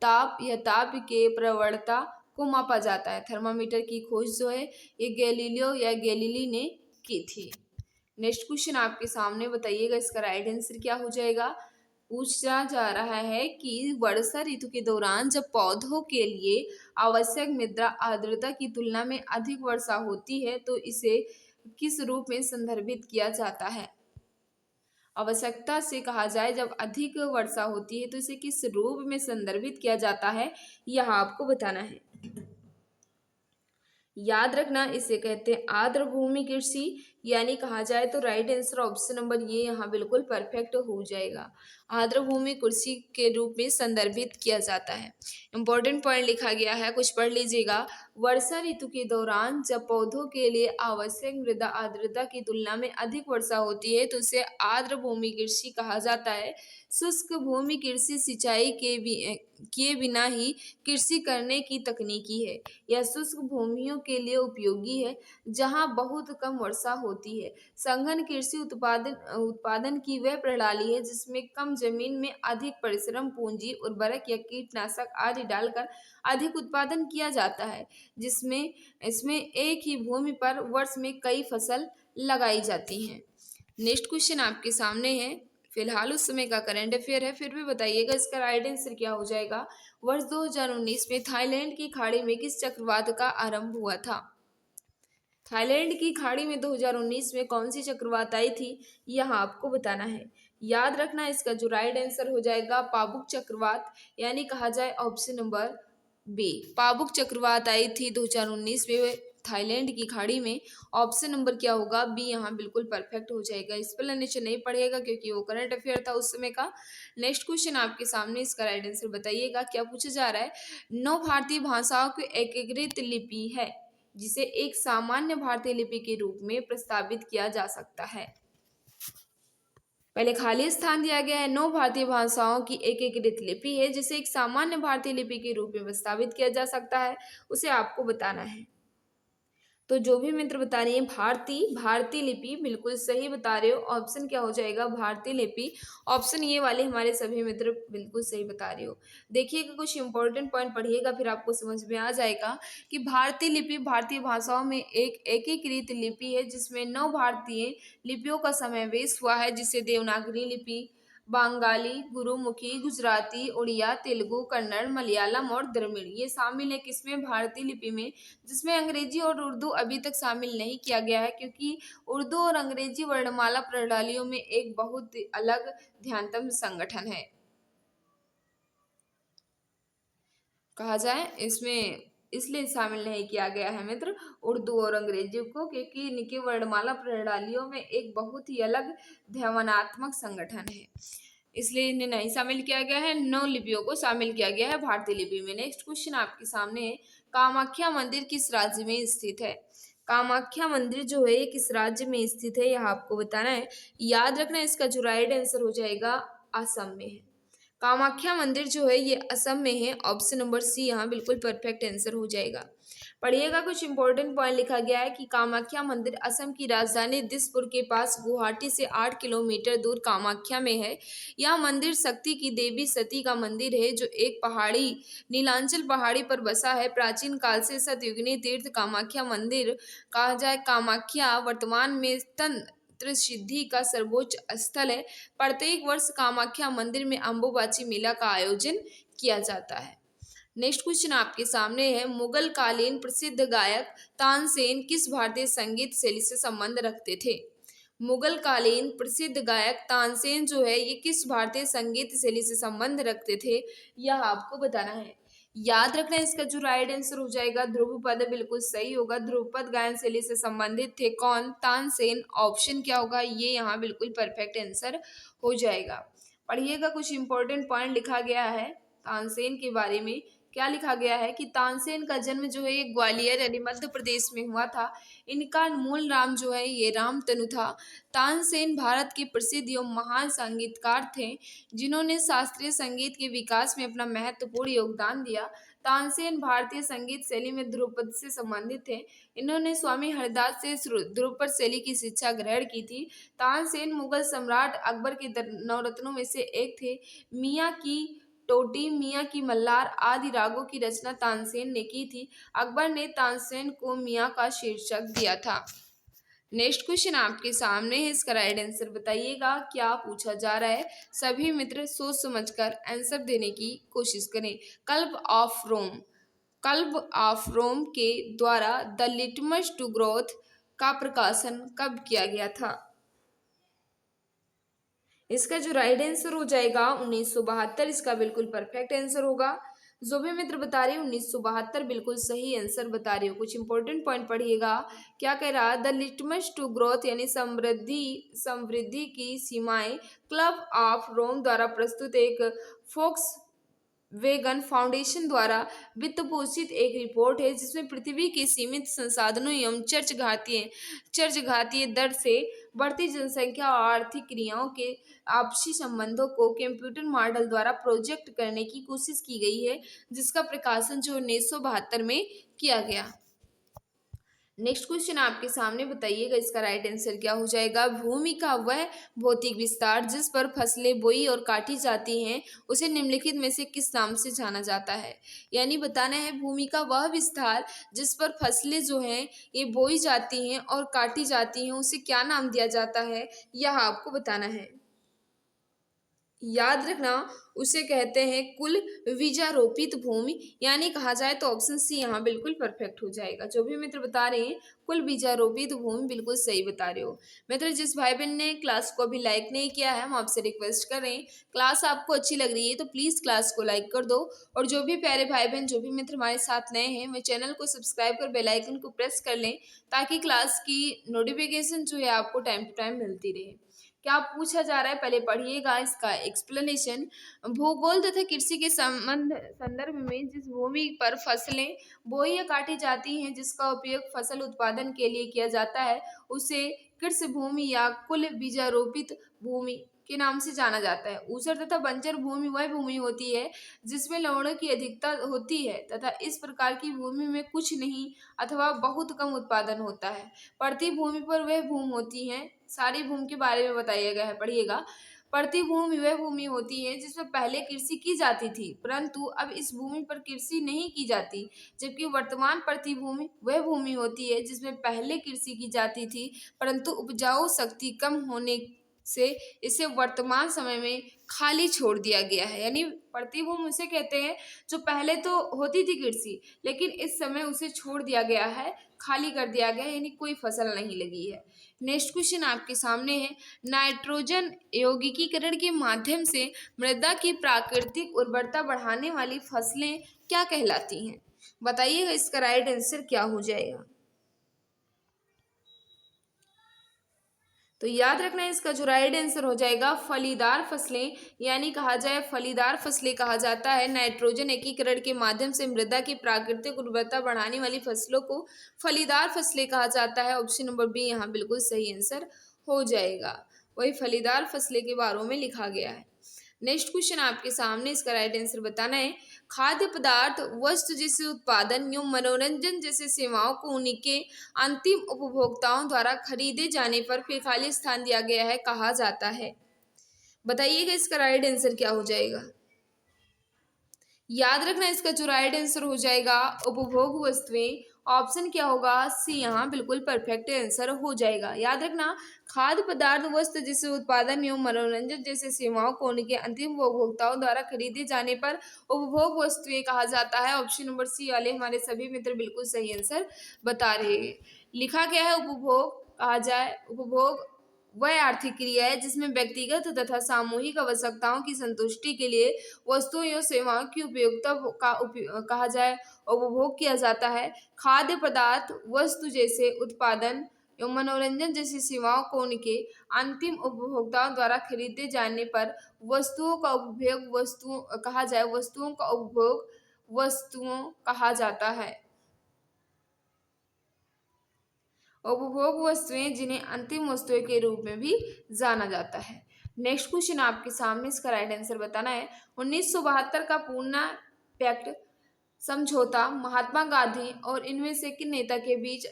ताप या ताप के प्रवणता को मापा जाता है। थर्मामीटर की खोज जो है ये गैलीलियो या गैलीली ने की थी। नेक्स्ट क्वेश्चन आपके सामने, बताइएगा इसका राइट आंसर क्या हो जाएगा। पूछा जा रहा है कि वर्षा ऋतु के दौरान जब पौधों के लिए आवश्यक मृदा आर्द्रता की तुलना में अधिक वर्षा होती है तो इसे किस रूप में संदर्भित किया जाता है। आवश्यकता से कहा जाए जब अधिक वर्षा होती है तो इसे किस रूप में संदर्भित किया जाता है, यह आपको बताना है। याद रखना, इसे कहते हैं आर्द्र भूमि कृषि, यानी कहा जाए तो राइट आंसर ऑप्शन नंबर ये यहाँ बिल्कुल परफेक्ट हो जाएगा। आर्द्र भूमि कृषि के रूप में संदर्भित किया जाता है। इंपॉर्टेंट पॉइंट लिखा गया है, कुछ पढ़ लीजिएगा। वर्षा ऋतु के दौरान जब पौधों के लिए आवश्यक मृदा आर्द्रता की तुलना में अधिक वर्षा होती है तो उसे आर्द्र भूमि कृषि कहा जाता है। शुष्क भूमि कृषि सिंचाई के किए बिना ही कृषि करने की तकनीकी है। यह शुष्क भूमियों के लिए उपयोगी है जहां बहुत कम वर्षा होती है। संघन कृषि उत्पादन उत्पादन की वह प्रणाली है जिसमें कम जमीन में अधिक परिश्रम, पूंजी, उर्वरक या कीटनाशक आदि डालकर अधिक उत्पादन किया जाता है, जिसमें इसमें एक ही भूमि पर वर्ष में कई फसल लगाई जाती हैं। नेक्स्ट क्वेश्चन आपके सामने है, फिलहाल उस समय का करंट अफेयर है, फिर भी बताइएगा इसका राइट आंसर क्या हो जाएगा। वर्ष 2019 में थाईलैंड की खाड़ी में किस चक्रवात का आरंभ हुआ था। थाईलैंड की खाड़ी में 2019 में कौन सी चक्रवात आई थी, यह आपको बताना है। याद रखना इसका जो राइट आंसर हो जाएगा पाबुक चक्रवात, यानी कहा जाए ऑप्शन नंबर बी। पाबुक चक्रवात आई थी 2019 में थाईलैंड की खाड़ी में। ऑप्शन नंबर क्या होगा, बी यहाँ बिल्कुल परफेक्ट हो जाएगा। एक्सप्लेनेशन नहीं पढ़िएगा क्योंकि वो करंट अफेयर था उस समय का। नेक्स्ट क्वेश्चन आपके सामने, इसका राइट आंसर बताइएगा। क्या पूछा जा रहा है, 9 भारतीय भाषाओं की एकीकृत लिपि है जिसे एक सामान्य भारतीय लिपि के रूप में प्रस्तावित किया जा सकता है। पहले खाली स्थान दिया गया है, 9 भारतीय भाषाओं की एकीकृत लिपि है जिसे एक सामान्य भारतीय लिपि के रूप में प्रस्तावित किया जा सकता है, उसे आपको बताना है। तो जो भी मित्र बता रही है भारतीय लिपि बिल्कुल सही बता रहे हो। ऑप्शन क्या हो जाएगा, भारतीय लिपि। ऑप्शन ये वाले हमारे सभी मित्र बिल्कुल सही बता रहे हो। देखिएगा कुछ इंपॉर्टेंट पॉइंट पढ़िएगा फिर आपको समझ में आ जाएगा कि भारतीय लिपि भारतीय भाषाओं में एक एकीकृत लिपि है जिसमें 9 भारतीय लिपियों का समावेश हुआ है, जिसे देवनागरी लिपि, बंगाली, गुरुमुखी, गुजराती, उड़िया, तेलुगु, कन्नड़, मलयालम और द्रविड़ ये शामिल है किसमें, भारतीय लिपि में, जिसमें अंग्रेजी और उर्दू अभी तक शामिल नहीं किया गया है क्योंकि उर्दू और अंग्रेजी वर्णमाला प्रणालियों में एक बहुत अलग ध्यानतम संगठन है, कहा जाए इसमें इसलिए शामिल नहीं किया गया है मित्र उर्दू और अंग्रेजी को, क्योंकि इनकी वर्णमाला प्रणालियों में एक बहुत ही अलग ध्यानात्मक संगठन है, इसलिए इन्हें नहीं शामिल किया गया है। 9 लिपियों को शामिल किया गया है भारतीय लिपि में। नेक्स्ट क्वेश्चन आपके सामने है, कामाख्या मंदिर किस राज्य में स्थित है। कामाख्या मंदिर जो है ये किस राज्य में स्थित है, यह आपको बताना है। याद रखना इसका जो राइट आंसर हो जाएगा असम में है। कामाख्या मंदिर जो है ये असम में है। ऑप्शन नंबर सी यहाँ बिल्कुल परफेक्ट आंसर हो जाएगा। पढ़िएगा कुछ इंपॉर्टेंट पॉइंट लिखा गया है कि कामाख्या मंदिर असम की राजधानी दिसपुर के पास गुवाहाटी से 8 किलोमीटर दूर कामाख्या में है। यह मंदिर शक्ति की देवी सती का मंदिर है जो एक पहाड़ी नीलांचल पहाड़ी पर बसा है। प्राचीन काल से सतयुगीन तीर्थ कामाख्या मंदिर कहा जाए। कामाख्या वर्तमान में तंत्र सिद्धि का सर्वोच्च स्थल है। प्रत्येक वर्ष कामाख्या मंदिर में अम्बुबाची मेला का आयोजन किया जाता है। नेक्स्ट क्वेश्चन आपके सामने है, मुगल कालीन प्रसिद्ध गायक तानसेन किस भारतीय संगीत शैली से संबंध रखते थे। मुगल कालीन प्रसिद्ध गायक तानसेन जो है ये किस भारतीय संगीत शैली से संबंध रखते थे, यह आपको बताना है। याद रखना इसका जो राइट आंसर हो जाएगा ध्रुवपद बिल्कुल सही होगा। ध्रुवपद गायन शैली से संबंधित थे कौन, तानसेन। ऑप्शन क्या होगा, ये यहाँ बिल्कुल परफेक्ट आंसर हो जाएगा। पढ़िएगा कुछ इंपॉर्टेंट पॉइंट लिखा गया है तानसेन के बारे में। क्या लिखा गया है कि तानसेन का जन्म जो है ये ग्वालियर यानी मध्य प्रदेश में हुआ था। इनका मूल नाम जो है ये रामतनु था। तानसेन भारत के प्रसिद्ध एवं महान संगीतकार थे जिन्होंने शास्त्रीय संगीत के विकास में अपना महत्वपूर्ण योगदान दिया। तानसेन भारतीय संगीत शैली में ध्रुपद से संबंधित थे। इन्होंने स्वामी हरिदास से ध्रुपद शैली की शिक्षा ग्रहण की थी। तानसेन मुगल सम्राट अकबर के नवरत्नों में से एक थे। मियाँ की टोटी, मियाँ की मल्लार आदि रागों की रचना तानसेन ने की थी। अकबर ने तानसेन को मियाँ का शीर्षक दिया था। नेक्स्ट क्वेश्चन आपके सामने है, इसका राइट आंसर बताइएगा। क्या पूछा जा रहा है, सभी मित्र सोच समझकर आंसर देने की कोशिश करें। क्लब ऑफ रोम के द्वारा द लिटमस टू ग्रोथ का प्रकाशन कब किया गया था। इसका जो राइट आंसर हो जाएगा 1972, इसका बिल्कुल परफेक्ट आंसर होगा। जो भी मित्र बता रहे हो 1972 बिल्कुल सही आंसर बता रहे हो। कुछ इंपॉर्टेंट पॉइंट पढ़िएगा। क्या कह रहा, द लिटमस टू ग्रोथ यानी समृद्धि की सीमाएं क्लब ऑफ रोम द्वारा प्रस्तुत एक फोक्स वेगन फाउंडेशन द्वारा वित्त पोषित एक रिपोर्ट है जिसमें पृथ्वी के सीमित संसाधनों एवं चर्चघातीय दर से बढ़ती जनसंख्या और आर्थिक क्रियाओं के आपसी संबंधों को कंप्यूटर मॉडल द्वारा प्रोजेक्ट करने की कोशिश की गई है, जिसका प्रकाशन जो 1972 में किया गया। नेक्स्ट क्वेश्चन आपके सामने, बताइएगा इसका राइट आंसर क्या हो जाएगा। भूमि का वह भौतिक विस्तार जिस पर फसलें बोई और काटी जाती हैं उसे निम्नलिखित में से किस नाम से जाना जाता है। यानी बताना है भूमि का वह विस्तार जिस पर फसलें जो हैं ये बोई जाती हैं और काटी जाती हैं उसे क्या नाम दिया जाता है, यह आपको बताना है। याद रखना, उसे कहते हैं कुल बीजारोपित भूमि, यानी कहा जाए तो ऑप्शन सी यहाँ बिल्कुल परफेक्ट हो जाएगा। जो भी मित्र बता रहे हैं कुल बीजारोपित भूमि, बिल्कुल सही बता रहे हो। मित्र जिस भाई बहन ने क्लास को अभी लाइक नहीं किया है हम आपसे रिक्वेस्ट कर रहे हैं, क्लास आपको अच्छी लग रही है तो प्लीज़ क्लास को लाइक कर दो। और जो भी प्यारे भाई बहन, जो भी मित्र हमारे साथ नए हैं, वे चैनल को सब्सक्राइब कर बेल आइकन को प्रेस कर लें ताकि क्लास की नोटिफिकेशन जो है आपको टाइम टू टाइम मिलती रहे। क्या पूछा जा रहा है, पहले पढ़िएगा इसका एक्सप्लेनेशन। भूगोल तथा कृषि के संदर्भ में जिस भूमि पर फसलें बोई या काटी जाती हैं जिसका उपयोग फसल उत्पादन के लिए किया जाता है उसे कृषि भूमि या कुल बीजारोपित भूमि के नाम से जाना जाता है। ऊसर तथा बंजर भूमि वह भूमि होती है जिसमें लवणों की अधिकता होती है तथा इस प्रकार की भूमि में कुछ नहीं अथवा बहुत कम उत्पादन होता है। पड़ती भूमि पर वह भूमि होती है, सारी भूमि के बारे में बताया गया है, पढ़िएगा। पड़ती भूमि वह भूमि होती है जिसमें पहले कृषि की जाती थी परंतु अब इस भूमि पर कृषि नहीं की जाती, जबकि वर्तमान पड़ती भूमि वह भूमि होती है जिसमें पहले कृषि की जाती थी परंतु उपजाऊ शक्ति कम होने से इसे वर्तमान समय में खाली छोड़ दिया गया है। यानी पड़ती भूमि उसे कहते हैं जो पहले तो होती थी कृषि लेकिन इस समय उसे छोड़ दिया गया है, खाली कर दिया गया है, यानी कोई फसल नहीं लगी है। नेक्स्ट क्वेश्चन आपके सामने है, नाइट्रोजन यौगिकीकरण के माध्यम से मृदा की प्राकृतिक उर्वरता बढ़ाने वाली फसलें क्या कहलाती हैं। बताइएगा इसका राइट आंसर क्या हो जाएगा। तो याद रखना है इसका जो राइट आंसर हो जाएगा फलीदार फसलें, यानी कहा जाए फलीदार फसलें कहा जाता है। नाइट्रोजन एकीकरण के माध्यम से मृदा की प्राकृतिक उर्वरता बढ़ाने वाली फसलों को फलीदार फसलें कहा जाता है। ऑप्शन नंबर बी यहाँ बिल्कुल सही आंसर हो जाएगा, वही फलीदार फसलें के बारे में लिखा गया है। नेक्स्ट क्वेश्चन आपके सामने, इसका राइट आंसर बताना है। खाद्य पदार्थ वस्तु जैसे उत्पादन एवं मनोरंजन जैसे सेवाओं को उनके अंतिम उपभोक्ताओं द्वारा खरीदे जाने पर फिर खाली स्थान दिया गया है कहा जाता है। बताइएगा इसका राइट आंसर क्या हो जाएगा। याद रखना इसका जो राइट आंसर हो जाएगा उपभोग वस्तुएं, ऑप्शन क्या होगा सी यहाँ बिल्कुल परफेक्ट आंसर हो जाएगा। याद रखना खाद्य पदार्थ वस्तु जैसे उत्पादन एवं मनोरंजन जैसे सेवाओं को उनके अंतिम उपभोक्ताओं द्वारा खरीदे जाने पर उपभोग वस्तुएं कहा जाता है। ऑप्शन नंबर सी वाले हमारे सभी मित्र बिल्कुल सही आंसर बता रहे हैं। लिखा क्या है, उपभोग कहा जाए, उपभोग वह आर्थिक क्रिया है जिसमें व्यक्तिगत तथा सामूहिक आवश्यकताओं की संतुष्टि के लिए वस्तुओं या सेवाओं की उपयोगिता का कहा जाए उपभोग किया जाता है। खाद्य पदार्थ वस्तु जैसे उत्पादन एवं मनोरंजन जैसी सेवाओं को उनके अंतिम उपभोक्ताओं द्वारा खरीदे जाने पर वस्तुओं का उपभोग वस्तुओं कहा जाए, वस्तुओं का उपभोग वस्तुओं कहा जाता है। उपभोग वस्तुएं जिन्हें अंतिम वस्तुएं के रूप में भी जाना जाता है। नेक्स्ट क्वेश्चन आपके सामने, इसका राइट आंसर बताना है। 1972 का पूना पैक्ट समझौता महात्मा गांधी और इनमें से किन नेता के बीच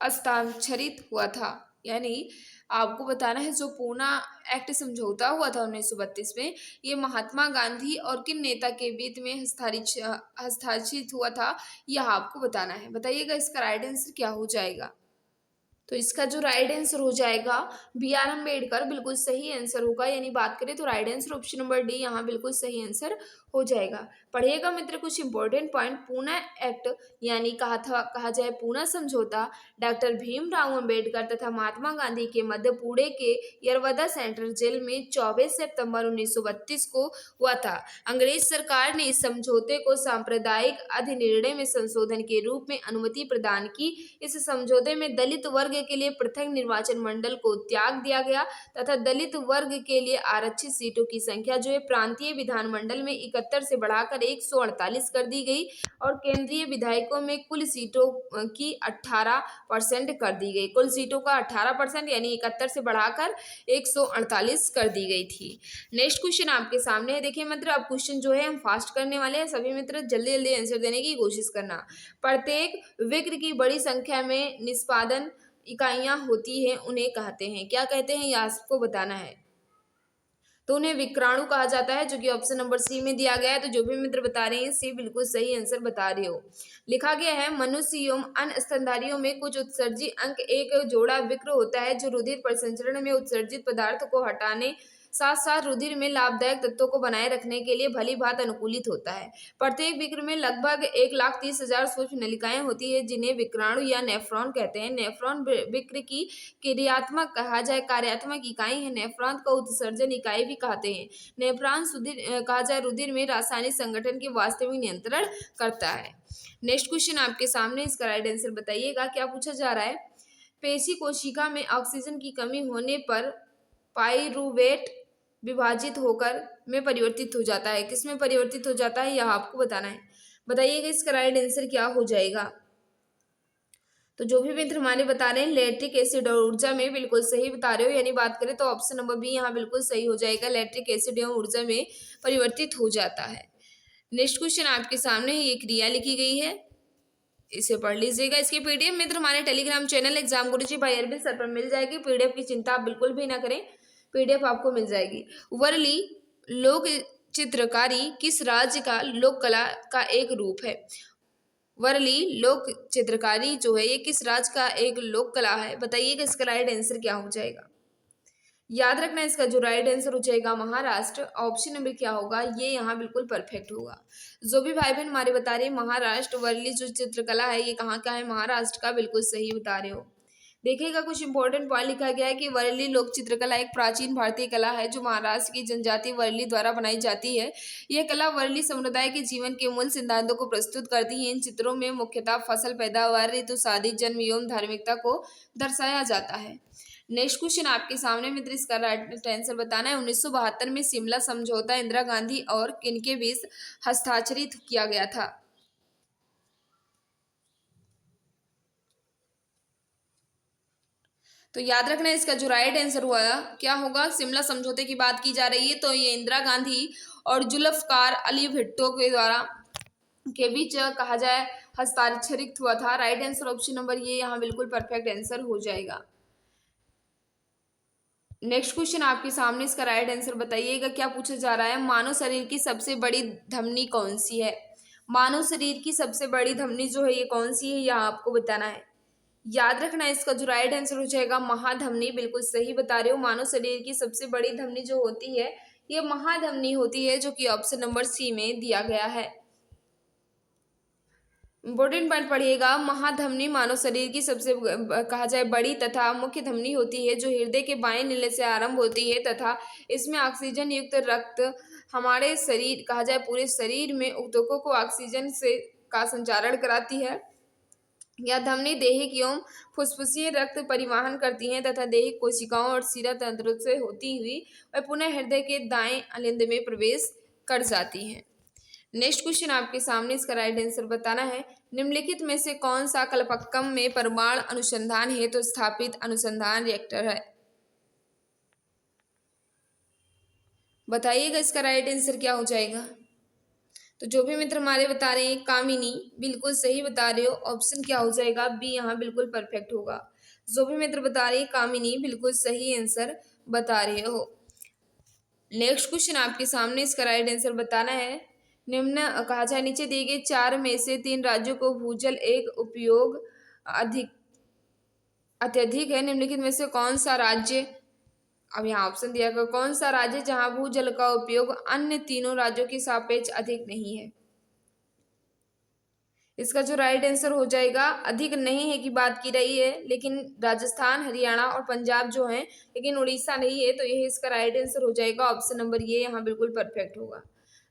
हस्ताक्षरित हुआ था। यानी आपको बताना है जो पूना एक्ट समझौता हुआ था 1932 में, ये महात्मा गांधी और किन नेता के बीच में हस्ताक्षरित हुआ था, यह आपको बताना है। बताइएगा इसका राइट आंसर क्या हो जाएगा। तो इसका जो राइट आंसर हो जाएगा बी आर अम्बेडकर, बिल्कुल सही आंसर होगा। यानी बात करें तो right answer option number D यहाँ बिल्कुल सही आंसर हो जाएगा। पढ़िएगा मित्र कुछ इंपॉर्टेंट पॉइंट। पूना एक्ट यानी कहा जाए पूना समझौता डॉक्टर भीमराव अम्बेडकर तथा महात्मा गांधी के मध्य पुणे के यरवदा सेंट्रल जेल में 24 सितंबर 1932 को हुआ था। अंग्रेज सरकार ने इस समझौते को सांप्रदायिक अधिनिर्णय में संशोधन के रूप में अनुमति प्रदान की। इस समझौते में दलित वर्ग वर्ग के लिए पृथक निर्वाचन मंडल को त्याग दिया गया तथा दलित वर्ग के लिए आरक्षित सीटों की संख्या जो है प्रांतीय विधानमंडल में 71 से बढ़ाकर 148 कर दी गई और केंद्रीय विधायकों में कुल सीटों की 18% कर दी गई। कुल सीटों का 18% यानी 71 से बढ़ाकर 148 कर दी गई थी। नेक्स्ट क्वेश्चन आपके सामने है। देखिए मित्र, अब क्वेश्चन जो है हम फास्ट करने वाले हैं, सभी मित्र जल्दी जल्दी आंसर देने की कोशिश करना। प्रत्येक विक्र की बड़ी संख्या में निष्पादन इकाइयां होती हैं, उन्हें कहते हैं, क्या कहते हैं, ये आपको बताना है। तो उन्हें विक्राणु कहा जाता है, जो कि ऑप्शन नंबर सी में दिया गया है। तो जो भी मित्र बता रहे हैं सी बिल्कुल सही आंसर बता रहे हो। लिखा गया है मनुष्य एवं अन्य स्तनधारियों में कुछ उत्सर्जी अंक एक जोड़ा विक्र होता है जो रुधिर परिसंचरण में उत्सर्जित पदार्थ को हटाने साथ साथ रुधिर में लाभदायक तत्वों को बनाए रखने के लिए भली भांत अनुकूलित होता है। प्रत्येक विक्र में लगभग 1,30,000 सूक्ष्म नलिकाएं होती है जिन्हें विक्राणु या नेफ्रॉन कहते हैं। नेफ्रॉन विक्र की क्रियात्मक कहा जाए कार्यात्मक इकाई है। नेफ्रॉन को उत्सर्जन इकाई भी कहते हैं। नेफ्रॉन कहा जाए रुधिर में रासायनिक संगठन के वास्तविक नियंत्रण करता है। नेक्स्ट क्वेश्चन आपके सामने, इसका राइट आंसर बताइएगा। क्या पूछा जा रहा है, पेशी कोशिका में ऑक्सीजन की कमी होने पर पाइरूवेट विभाजित होकर में परिवर्तित हो जाता है, किसमें परिवर्तित हो जाता है यह आपको बताना है। बताइएगा इसका राइट आंसर क्या हो जाएगा। तो जो भी मित्र हमारे बता रहे हैं लैक्टिक एसिड और ऊर्जा में, बिल्कुल सही बता रहे हो, यानी बात करें तो ऑप्शन नंबर बी यहाँ बिल्कुल सही हो जाएगा, लैक्टिक एसिड एवं ऊर्जा में परिवर्तित हो जाता है। नेक्स्ट क्वेश्चन आपके सामने ये क्रिया लिखी गई है, इसे पढ़ लीजिएगा। इसकी पीडीएफ मित्र हमारे टेलीग्राम चैनल एग्जाम गुरुजी भाई अरविंद सर पर मिल जाएगी। पीडीएफ की चिंता आप बिल्कुल भी ना करें, पीडीएफ आपको मिल जाएगी। वर्ली लोक चित्रकारी किस राज्य का लोक कला का एक रूप है। वर्ली लोक चित्रकारी जो है ये किस राज्य का एक लोक कला है। बताइएगा इसका राइट आंसर क्या हो जाएगा। याद रखना इसका जो राइट आंसर हो जाएगा महाराष्ट्र। ऑप्शन नंबर क्या होगा, ये यहाँ बिल्कुल परफेक्ट होगा। जो भी भाई बहन हमारे बता रहे हैं महाराष्ट्र, वर्ली जो चित्रकला है ये कहाँ का है, महाराष्ट्र का, बिल्कुल सही बता रहे हो। देखिएगा कुछ इंपॉर्टेंट पॉइंट लिखा गया है कि वर्ली लोक चित्रकला एक प्राचीन भारतीय कला है जो महाराष्ट्र की जनजाति वर्ली द्वारा बनाई जाती है। यह कला वर्ली समुदाय के जीवन के मूल सिद्धांतों को प्रस्तुत करती है। इन चित्रों में मुख्यतः फसल पैदावार, ऋतु, शादी, जन्म एवं धार्मिकता को दर्शाया जाता है। नेक्स्ट क्वेश्चन आपके सामने मित्र, इसका राइट आंसर बताना है। 1972 में शिमला समझौता इंदिरा गांधी और किनके बीच हस्ताक्षरित किया गया था। तो याद रखना इसका जो राइट आंसर हुआ क्या होगा, शिमला समझौते की बात की जा रही है तो ये इंदिरा गांधी और जुल्फकार अली भुट्टो के द्वारा के बीच कहा जाए हस्ताक्षरित हुआ था। राइट आंसर ऑप्शन नंबर ये यहाँ बिल्कुल परफेक्ट आंसर हो जाएगा। नेक्स्ट क्वेश्चन आपके सामने, इसका राइट आंसर बताइएगा। क्या पूछा जा रहा है, मानव शरीर की सबसे बड़ी धमनी कौन सी है। मानव शरीर की सबसे बड़ी धमनी जो है ये कौन सी है, यह आपको बताना है। याद रखना इसका जो राइट आंसर हो जाएगा महाधमनी, बिल्कुल सही बता रहे हो। मानव शरीर की सबसे बड़ी धमनी जो होती है ये महाधमनी होती है, जो कि ऑप्शन नंबर सी में दिया गया है। इंपॉर्टेंट पॉइंट पढ़िएगा, महाधमनी मानव शरीर की सबसे कहा जाए बड़ी तथा मुख्य धमनी होती है जो हृदय के बाएं नीले से आरंभ होती है तथा इसमें ऑक्सीजन युक्त रक्त हमारे शरीर कहा जाए पूरे शरीर में ऊतकों को ऑक्सीजन से का संचारण कराती है। यह धमनी देहिक एवं फुसफुसीय रक्त परिवहन करती हैं तथा देहिक कोशिकाओं और शिरा तंत्र से होती हुई वह पुनः हृदय के दाएं अलिंद में प्रवेश कर जाती हैं। नेक्स्ट क्वेश्चन आपके सामने, इसका राइट आंसर बताना है। निम्नलिखित में से कौन सा कलपक्कम में परमाणु अनुसंधान हेतु स्थापित अनुसंधान रिएक्टर है। बताइएगा इसका राइट आंसर क्या हो जाएगा। तो जो भी मित्र हमारे बता रहे हैं कामिनी, बिल्कुल सही बता रहे हो। ऑप्शन क्या हो जाएगा, बी यहाँ बिल्कुल परफेक्ट होगा। जो भी मित्र बता रहे हैं कामिनी, बिल्कुल सही आंसर बता रहे हो। नेक्स्ट क्वेश्चन आपके सामने, इसका राइट आंसर बताना है। निम्न कहा जाए नीचे दिए गए 4 में से 3 राज्यों को भूजल एक उपयोग अत्यधिक है। निम्नलिखित में से कौन सा राज्य, अब यहाँ ऑप्शन दिया गया, कौन सा राज्य जहां भूजल का उपयोग अन्य तीनों राज्यों के सापेक्ष अधिक नहीं है। इसका जो राइट आंसर हो जाएगा, अधिक नहीं है की बात की रही है, लेकिन राजस्थान, हरियाणा और पंजाब जो हैं, लेकिन उड़ीसा नहीं है, तो यही इसका राइट आंसर हो जाएगा। ऑप्शन नंबर ये यहाँ बिल्कुल परफेक्ट होगा।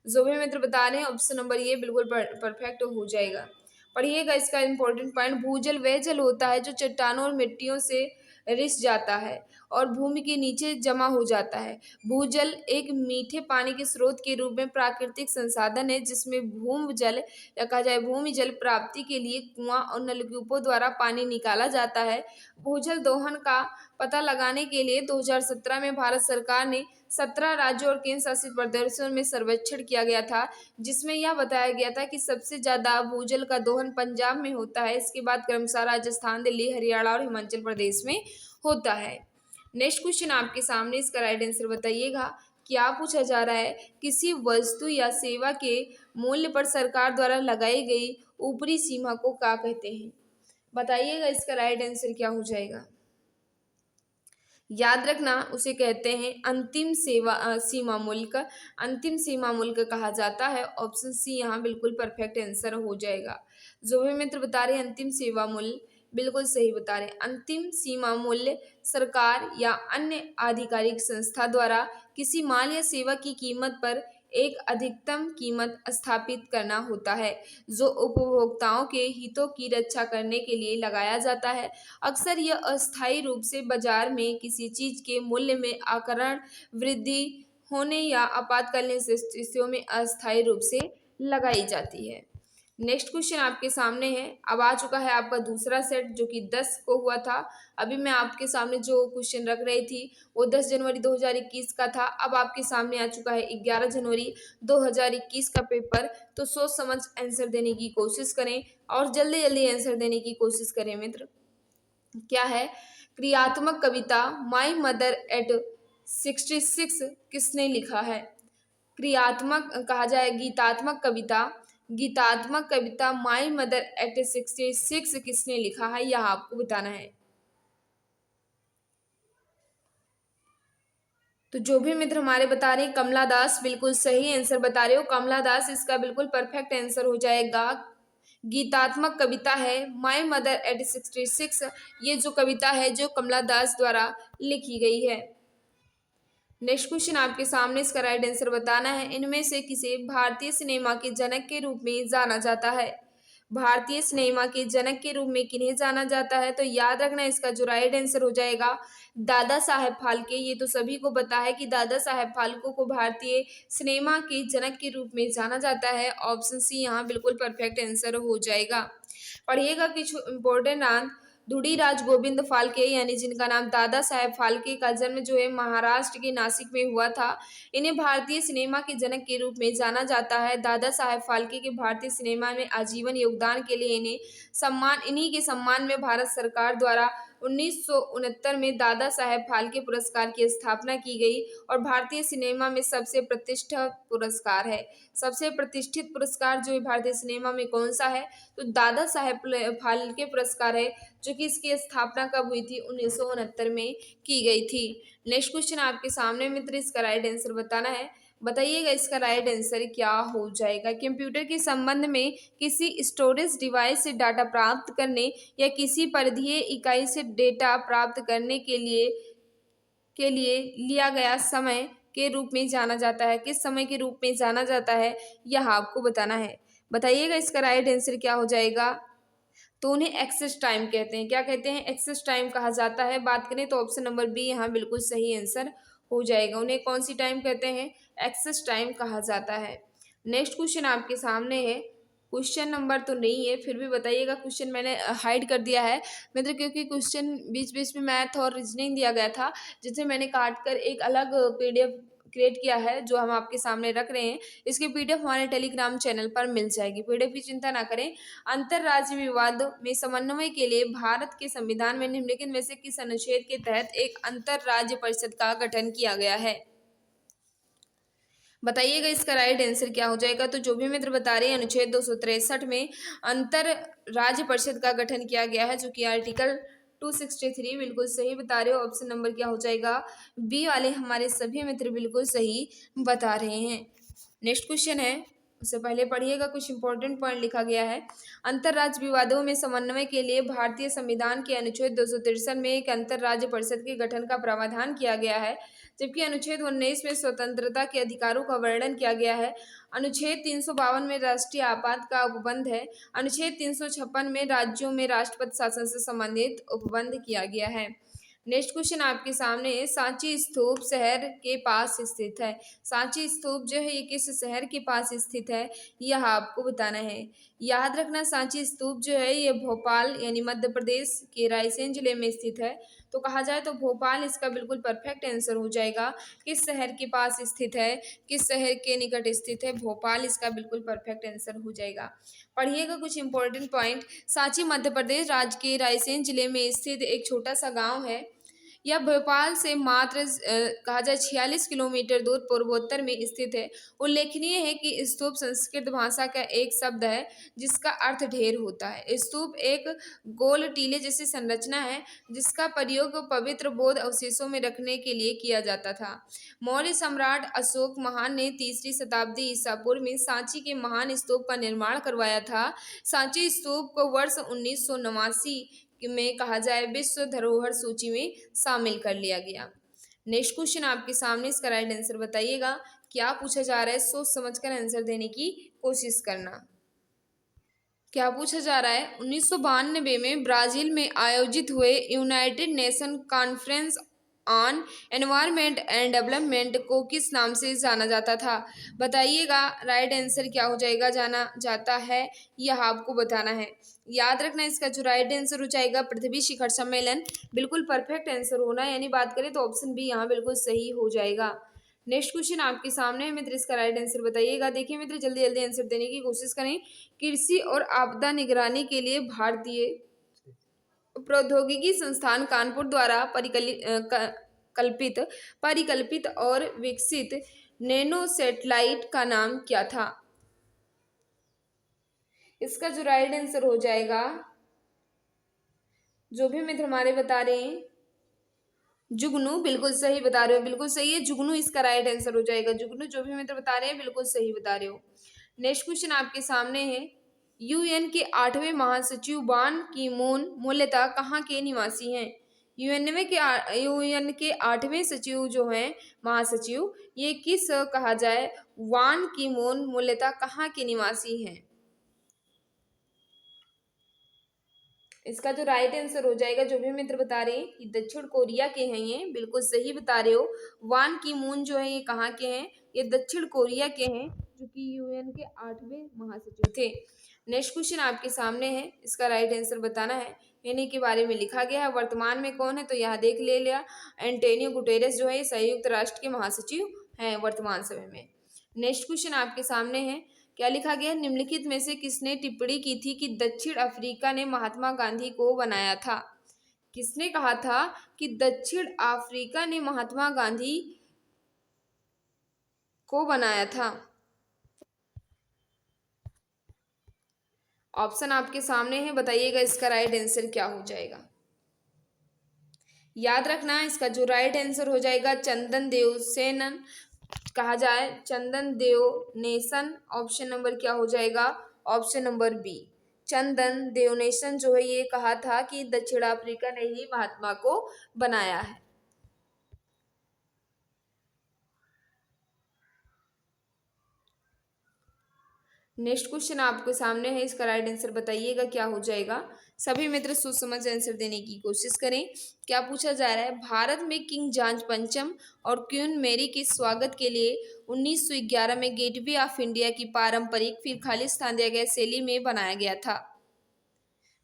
जो भी मित्र बता रहे हैं ऑप्शन नंबर ये बिल्कुल परफेक्ट हो जाएगा। पढ़िएगा इसका इंपॉर्टेंट पॉइंट। भूजल वह जल होता है जो चट्टानों और मिट्टियों से रिस जाता है और भूमि के नीचे जमा हो जाता है। भूजल एक मीठे पानी के स्रोत के रूप में प्राकृतिक संसाधन है जिसमें भूजल या कहा जाए भूमि जल प्राप्ति के लिए कुआं और नलकूपों द्वारा पानी निकाला जाता है। भूजल दोहन का पता लगाने के लिए 2017 में भारत सरकार ने 17 राज्यों और केंद्र शासित प्रदेशों में सर्वेक्षण किया गया था, जिसमें यह बताया गया था कि सबसे ज्यादा भूजल का दोहन पंजाब में होता है। इसके बाद क्रमशः राजस्थान, दिल्ली, हरियाणा और हिमाचल प्रदेश में होता है। नेक्स्ट क्वेश्चन आपके सामने, इसका राइट आंसर बताइएगा। क्या पूछा जा रहा है, किसी वस्तु या सेवा के मूल्य पर सरकार द्वारा लगाई गई ऊपरी सीमा को क्या कहते हैं? बताइएगा इसका राइट आंसर क्या हो जाएगा। याद रखना, उसे कहते हैं अंतिम सीमा मुल्क। अंतिम सीमा मुल्क कहा जाता है। ऑप्शन सी यहाँ बिल्कुल परफेक्ट आंसर हो जाएगा। जो भी मित्र बता रहे हैं अंतिम सीमा मूल्य, बिल्कुल सही बता रहे हैं। अंतिम सीमा मूल्य सरकार या अन्य आधिकारिक संस्था द्वारा किसी माल या सेवा की कीमत पर एक अधिकतम कीमत स्थापित करना होता है जो उपभोक्ताओं के हितों की रक्षा करने के लिए लगाया जाता है। अक्सर यह अस्थायी रूप से बाजार में किसी चीज के मूल्य में अकारण वृद्धि होने या आपातकालीन स्थितियों में अस्थायी रूप से लगाई जाती है। नेक्स्ट क्वेश्चन आपके सामने है। अब आ चुका है आपका दूसरा सेट जो कि 10 को हुआ था। अभी मैं आपके सामने जो क्वेश्चन रख रही थी वो 10 जनवरी 2021 का था। अब आपके सामने आ चुका है 11 जनवरी 2021 का पेपर। तो सोच समझ आंसर देने की कोशिश करें और जल्दी जल्दी आंसर देने की कोशिश करें मित्र। क्या है? क्रियात्मक कविता माई मदर एट 66 किसने लिखा है? क्रियात्मक कहा जाए गीतात्मक कविता माई मदर एट 66 किसने लिखा है, यह आपको बताना है। तो जो भी मित्र हमारे बता रहे हैं कमला दास, बिल्कुल सही आंसर बता रहे हो कमला दास, इसका बिल्कुल परफेक्ट आंसर हो जाएगा। गीतात्मक कविता है माई मदर एट 66, ये जो कविता है जो कमला दास द्वारा लिखी गई है। नेक्स्ट क्वेश्चन आपके सामने, इसका राइट आंसर बताना है। इनमें से किसे भारतीय सिनेमा के जनक के रूप में जाना जाता है? भारतीय सिनेमा के जनक के रूप में किन्हें जाना जाता है? तो याद रखना इसका जो राइट आंसर हो जाएगा दादा साहेब फाल्के। ये तो सभी को पता है कि दादा साहेब फाल्के को भारतीय सिनेमा के जनक के रूप में जाना जाता है। ऑप्शन सी यहाँ बिल्कुल परफेक्ट आंसर हो जाएगा। पढ़िएगा कुछ इंपॉर्टेंट नाम। धुड़ीराज गोविंद फाल्के यानी जिनका नाम दादा साहेब फाल्के का जन्म जो है महाराष्ट्र के नासिक में हुआ था। इन्हें भारतीय सिनेमा के जनक के रूप में जाना जाता है। दादा साहेब फाल्के के भारतीय सिनेमा में आजीवन योगदान के लिए इन्हीं के सम्मान में भारत सरकार द्वारा 1969 में दादा साहेब फाल्के पुरस्कार की स्थापना की गई और भारतीय सिनेमा में सबसे प्रतिष्ठित पुरस्कार है। सबसे प्रतिष्ठित पुरस्कार जो है भारतीय सिनेमा में कौन सा है? तो दादा साहेब फाल्के पुरस्कार है, जो कि इसकी स्थापना कब हुई थी? 1969 में की गई थी। नेक्स्ट क्वेश्चन आपके सामने मित्र, इसका राइट आंसर बताना है। बताइएगा इसका राइट आंसर क्या हो जाएगा। कंप्यूटर के संबंध में किसी स्टोरेज डिवाइस से डाटा प्राप्त करने या किसी परिधीय इकाई से डेटा प्राप्त करने के लिए लिया गया समय के रूप में जाना जाता है। किस समय के रूप में जाना जाता है, यह आपको बताना है। बताइएगा इसका राइट आंसर क्या हो जाएगा। तो उन्हें एक्सेस टाइम कहते हैं। क्या कहते हैं? एक्सेस टाइम कहा जाता है। बात करें तो ऑप्शन नंबर बी यहाँ बिल्कुल सही आंसर हो जाएगा। उन्हें कौन सी टाइम कहते हैं? एक्सेस टाइम कहा जाता है। नेक्स्ट क्वेश्चन आपके सामने है। क्वेश्चन नंबर तो नहीं है, फिर भी बताइएगा। क्वेश्चन मैंने हाइड कर दिया है मित्र, क्योंकि क्वेश्चन बीच बीच में मैथ और रीजनिंग दिया गया था, जिसे मैंने काट कर एक अलग पीडीएफ क्रिएट किया है जो हम आपके सामने रख रहे हैं। इसकी पीडीएफ हमारे टेलीग्राम चैनल पर मिल जाएगी। पीडीएफ की चिंता ना करें। अंतर्राज्यीय विवाद में समन्वय के लिए भारत के संविधान में निम्नलिखित में से किस अनुच्छेद के तहत एक अंतर्राज्य परिषद का गठन किया गया है? बताइएगा इसका राइट आंसर क्या हो जाएगा। तो जो भी मित्र बता रहे हैं अनुच्छेद 263 में अंतर राज्य परिषद का गठन किया गया है, जो कि आर्टिकल 263 बिल्कुल सही बता रहे हो। ऑप्शन नंबर क्या हो जाएगा? बी वाले हमारे सभी मित्र बिल्कुल सही बता रहे हैं। नेक्स्ट क्वेश्चन है। उससे पहले पढ़िएगा, कुछ इंपॉर्टेंट पॉइंट लिखा गया है। अंतर्राज्य विवादों में समन्वय के लिए भारतीय संविधान के अनुच्छेद 263 में एक अंतर्राज्य परिषद के गठन का प्रावधान किया गया है, जबकि अनुच्छेद 19 में स्वतंत्रता के अधिकारों का वर्णन किया गया है। अनुच्छेद 352 में राष्ट्रीय आपात का उपबंध है। अनुच्छेद 356 में राज्यों में राष्ट्रपति शासन से संबंधित उपबंध किया गया है। नेक्स्ट क्वेश्चन आपके सामने है, सांची स्तूप शहर के पास स्थित है। सांची स्तूप जो है ये किस शहर के पास स्थित है, यह आपको बताना है। याद रखना, सांची स्तूप जो है ये भोपाल यानी मध्य प्रदेश के रायसेन जिले में स्थित है। तो कहा जाए तो भोपाल इसका बिल्कुल परफेक्ट आंसर हो जाएगा। किस शहर के पास स्थित है, किस शहर के निकट स्थित है, भोपाल इसका बिल्कुल परफेक्ट आंसर हो जाएगा। पढ़िएगा कुछ इंपॉर्टेंट पॉइंट। सांची मध्य प्रदेश राज्य के रायसेन जिले में स्थित एक छोटा सा गांव है। यह भोपाल से मात्र कहा जाए 46 किलोमीटर दूर पूर्वोत्तर में स्थित है। उल्लेखनीय है कि स्तूप संस्कृत भाषा का एक शब्द है जिसका अर्थ ढेर होता है। स्तूप एक गोल टीले जैसी संरचना है जिसका प्रयोग पवित्र बौद्ध अवशेषों में रखने के लिए किया जाता था। मौर्य सम्राट अशोक महान ने 3री शताब्दी ईसा पूर्व में सांची के महान स्तूप का निर्माण करवाया था। सांची स्तूप को वर्ष 1989 में कहा जाए विश्व धरोहर सूची में शामिल कर लिया गया। नेक्स्ट क्वेश्चन आपके सामने, इसका राइट आंसर बताइएगा। क्या पूछा जा रहा है, सोच समझकर आंसर देने की कोशिश करना। क्या पूछा जा रहा है, 1992 में ब्राजील में आयोजित हुए United nation conference on environment and development को किस नाम से जाना जाता था। बताइएगा राइट आंसर क्या हो जाएगा, जाना जाता है यह आपको बताना है। याद रखना, इसका जो राइट आंसर हो जाएगा पृथ्वी शिखर सम्मेलन, बिल्कुल परफेक्ट आंसर होना है। यानी बात करें तो ऑप्शन बी यहाँ बिल्कुल सही हो जाएगा। नेक्स्ट क्वेश्चन आपके सामने है मित्र, इसका राइट आंसर बताइएगा। देखिए मित्र, जल्दी जल्दी आंसर देने की कोशिश करें। कृषि और आपदा निगरानी के लिए भारतीय प्रौद्योगिकी संस्थान कानपुर द्वारा परिकल्पित और विकसित नैनो सैटेलाइट का नाम क्या था। इसका जो राइट आंसर हो जाएगा, जो भी मित्र हमारे बता रहे हैं, जुगनू, बिल्कुल सही बता रहे हो, बिल्कुल सही है, जुगनू इसका राइट आंसर हो जाएगा। जुगनू, जो भी मित्र बता रहे हैं बिल्कुल सही बता रहे हो। नेक्स्ट क्वेश्चन आपके सामने है, यूएन के 8वें महासचिव बान की मून मूलतः कहाँ के निवासी हैं। यूएन के 8वें सचिव जो हैं महासचिव, ये किस कहा जाए वान की मून मूलतः कहाँ के निवासी हैं। इसका जो राइट आंसर हो जाएगा, जो भी मित्र बता रहे हैं कि दक्षिण कोरिया के हैं, ये बिल्कुल सही बता रहे हो। वान की मून जो है ये कहाँ के हैं, ये दक्षिण कोरिया के हैं, जो कि यूएन के 8वें महासचिव थे। नेक्स्ट क्वेश्चन आपके सामने है, इसका राइट आंसर बताना है। इन्हीं के बारे में लिखा गया है। वर्तमान में कौन है, तो यहाँ देख ले लिया, एंटोनियो गुटेरेस जो है संयुक्त राष्ट्र के महासचिव हैं वर्तमान समय में। नेक्स्ट क्वेश्चन आपके सामने है, क्या लिखा गया, निम्नलिखित में से किसने टिप्पणी की थी कि दक्षिण अफ्रीका ने महात्मा गांधी को बनाया था। किसने कहा था कि दक्षिण अफ्रीका ने महात्मा गांधी को बनाया था। ऑप्शन आपके सामने है, बताइएगा इसका राइट आंसर क्या हो जाएगा। याद रखना, इसका जो राइट आंसर हो जाएगा चंदन देव सेन कहा जाए, चंदन देव नेशन। ऑप्शन नंबर क्या हो जाएगा, ऑप्शन नंबर बी, चंदन देवनेशन जो है ये कहा था कि दक्षिण अफ्रीका ने ही महात्मा को बनाया है। नेक्स्ट क्वेश्चन आपके सामने है, इसका राइट आंसर बताइएगा क्या हो जाएगा। सभी मित्र सोच समझ आंसर देने की कोशिश करें। क्या पूछा जा रहा है, भारत में किंग जॉर्ज पंचम और क्वीन मैरी के स्वागत के लिए 1911 में गेटवे ऑफ इंडिया की पारंपरिक फिर खालिस्तान दिया गया शैली में बनाया गया था।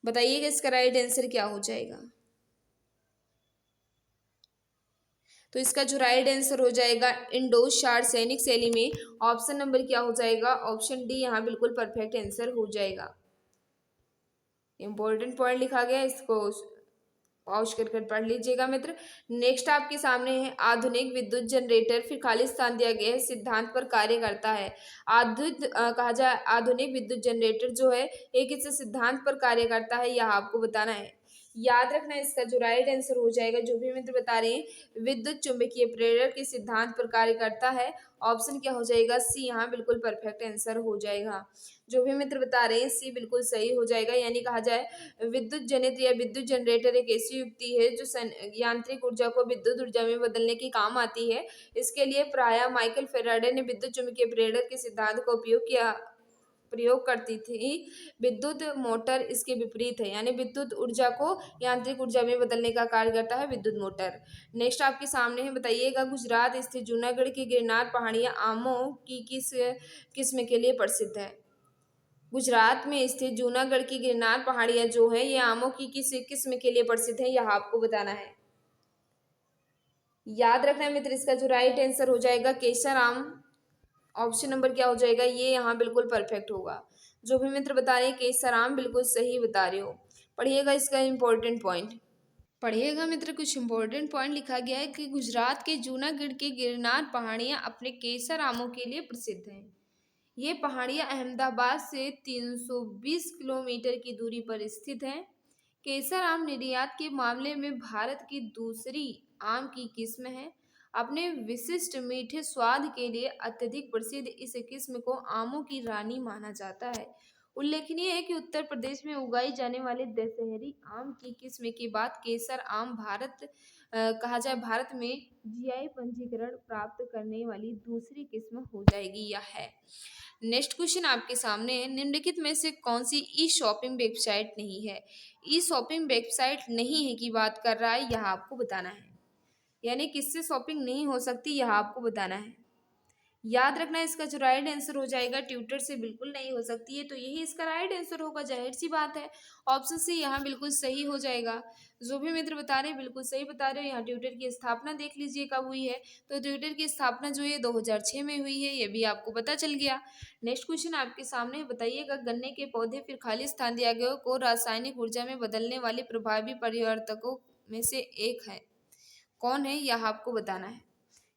बताइएगा इसका राइट आंसर क्या हो जाएगा। तो इसका जो राइट आंसर हो जाएगा इंडो शार सैनिक शैली में। ऑप्शन नंबर क्या हो जाएगा, ऑप्शन डी यहाँ बिल्कुल परफेक्ट आंसर हो जाएगा। इंपॉर्टेंट पॉइंट लिखा गया, इसको पॉज कर पढ़ लीजिएगा मित्र। नेक्स्ट आपके सामने है, आधुनिक विद्युत जनरेटर फिर खालिस्तान दिया गया है सिद्धांत पर कार्य करता है। कहा जाए आधुनिक विद्युत जनरेटर जो है एक इस सिद्धांत पर कार्य करता है, यह आपको बताना है। याद रखना इसका जो राइट आंसर हो जाएगा, जो भी मित्र बता रहे हैं, विद्युत चुंबकीय प्रेरक के सिद्धांत पर कार्य करता है। ऑप्शन क्या हो जाएगा, सी यहाँ बिल्कुल परफेक्ट आंसर हो जाएगा। जो भी मित्र बता रहे हैं सी बिल्कुल सही हो जाएगा। यानी कहा जाए विद्युत जनित या विद्युत जनरेटर एक ऐसी युक्ति है जो यांत्रिक ऊर्जा को विद्युत ऊर्जा में बदलने के काम आती है। इसके लिए प्रायः माइकल फेराडे ने विद्युत चुम्बकीय प्रेरक के सिद्धांत का प्रयोग करती थी। विद्युत मोटर इसके विपरीत है, यानी विद्युत ऊर्जा को यांत्रिक ऊर्जा में बदलने का कार्य करता है विद्युत मोटर। नेक्स्ट आपके सामने है, बताइएगा गुजरात स्थित जूनागढ़ की गिरनार पहाड़ियां आमों की किस किस्म के लिए प्रसिद्ध है। गुजरात में स्थित जूनागढ़ की गिरनार पहाड़ियां जो है ये आमों की किस किस्म के लिए प्रसिद्ध है, यह आपको बताना है। याद रखना है मित्र, इसका जो राइट आंसर हो जाएगा केसर आम। ऑप्शन नंबर क्या हो जाएगा, ये यहाँ बिल्कुल परफेक्ट होगा। जो भी मित्र बता रहे हैं केसर आम बिल्कुल सही बता रहे हो। पढ़िएगा इसका इंपॉर्टेंट पॉइंट। पढ़िएगा मित्र, कुछ इंपॉर्टेंट पॉइंट लिखा गया है कि गुजरात के जूनागढ़ की गिरनार पहाड़ियां अपने केसर आमों के लिए प्रसिद्ध हैं। ये पहाड़ियां अहमदाबाद से 320 किलोमीटर की दूरी पर स्थित हैं। केसर आम निर्यात के मामले में भारत की दूसरी आम की किस्म है। अपने विशिष्ट मीठे स्वाद के लिए अत्यधिक प्रसिद्ध इस किस्म को आमों की रानी माना जाता है। उल्लेखनीय है कि उत्तर प्रदेश में उगाई जाने वाले दशहरी आम की किस्म के बाद केसर आम कहा जाए भारत में जीआई पंजीकरण प्राप्त करने वाली दूसरी किस्म हो जाएगी यह है। नेक्स्ट क्वेश्चन आपके सामने है, निम्नलिखित में से कौन सी ई शॉपिंग वेबसाइट नहीं है। ई शॉपिंग वेबसाइट नहीं है की बात कर रहा है, यह आपको बताना है। यानी किससे शॉपिंग नहीं हो सकती, यह आपको बताना है। याद रखना इसका जो राइट आंसर हो जाएगा ट्विटर से बिल्कुल नहीं हो सकती है, तो यही इसका राइट आंसर होगा, जाहिर सी बात है। ऑप्शन सी यहाँ बिल्कुल सही हो जाएगा। जो भी मित्र बता रहे हैं बिल्कुल सही बता रहे हो। यहाँ ट्विटर की स्थापना देख लीजिए कब हुई है, तो ट्विटर की स्थापना जो है 2006 में हुई है, ये भी आपको पता चल गया। नेक्स्ट क्वेश्चन आपके सामने है, बताइएगा गन्ने के पौधे फिर खाली स्थान दिया गया को रासायनिक ऊर्जा में बदलने वाले प्रभावी परिवर्तकों में से एक है, कौन है, यह आपको बताना है।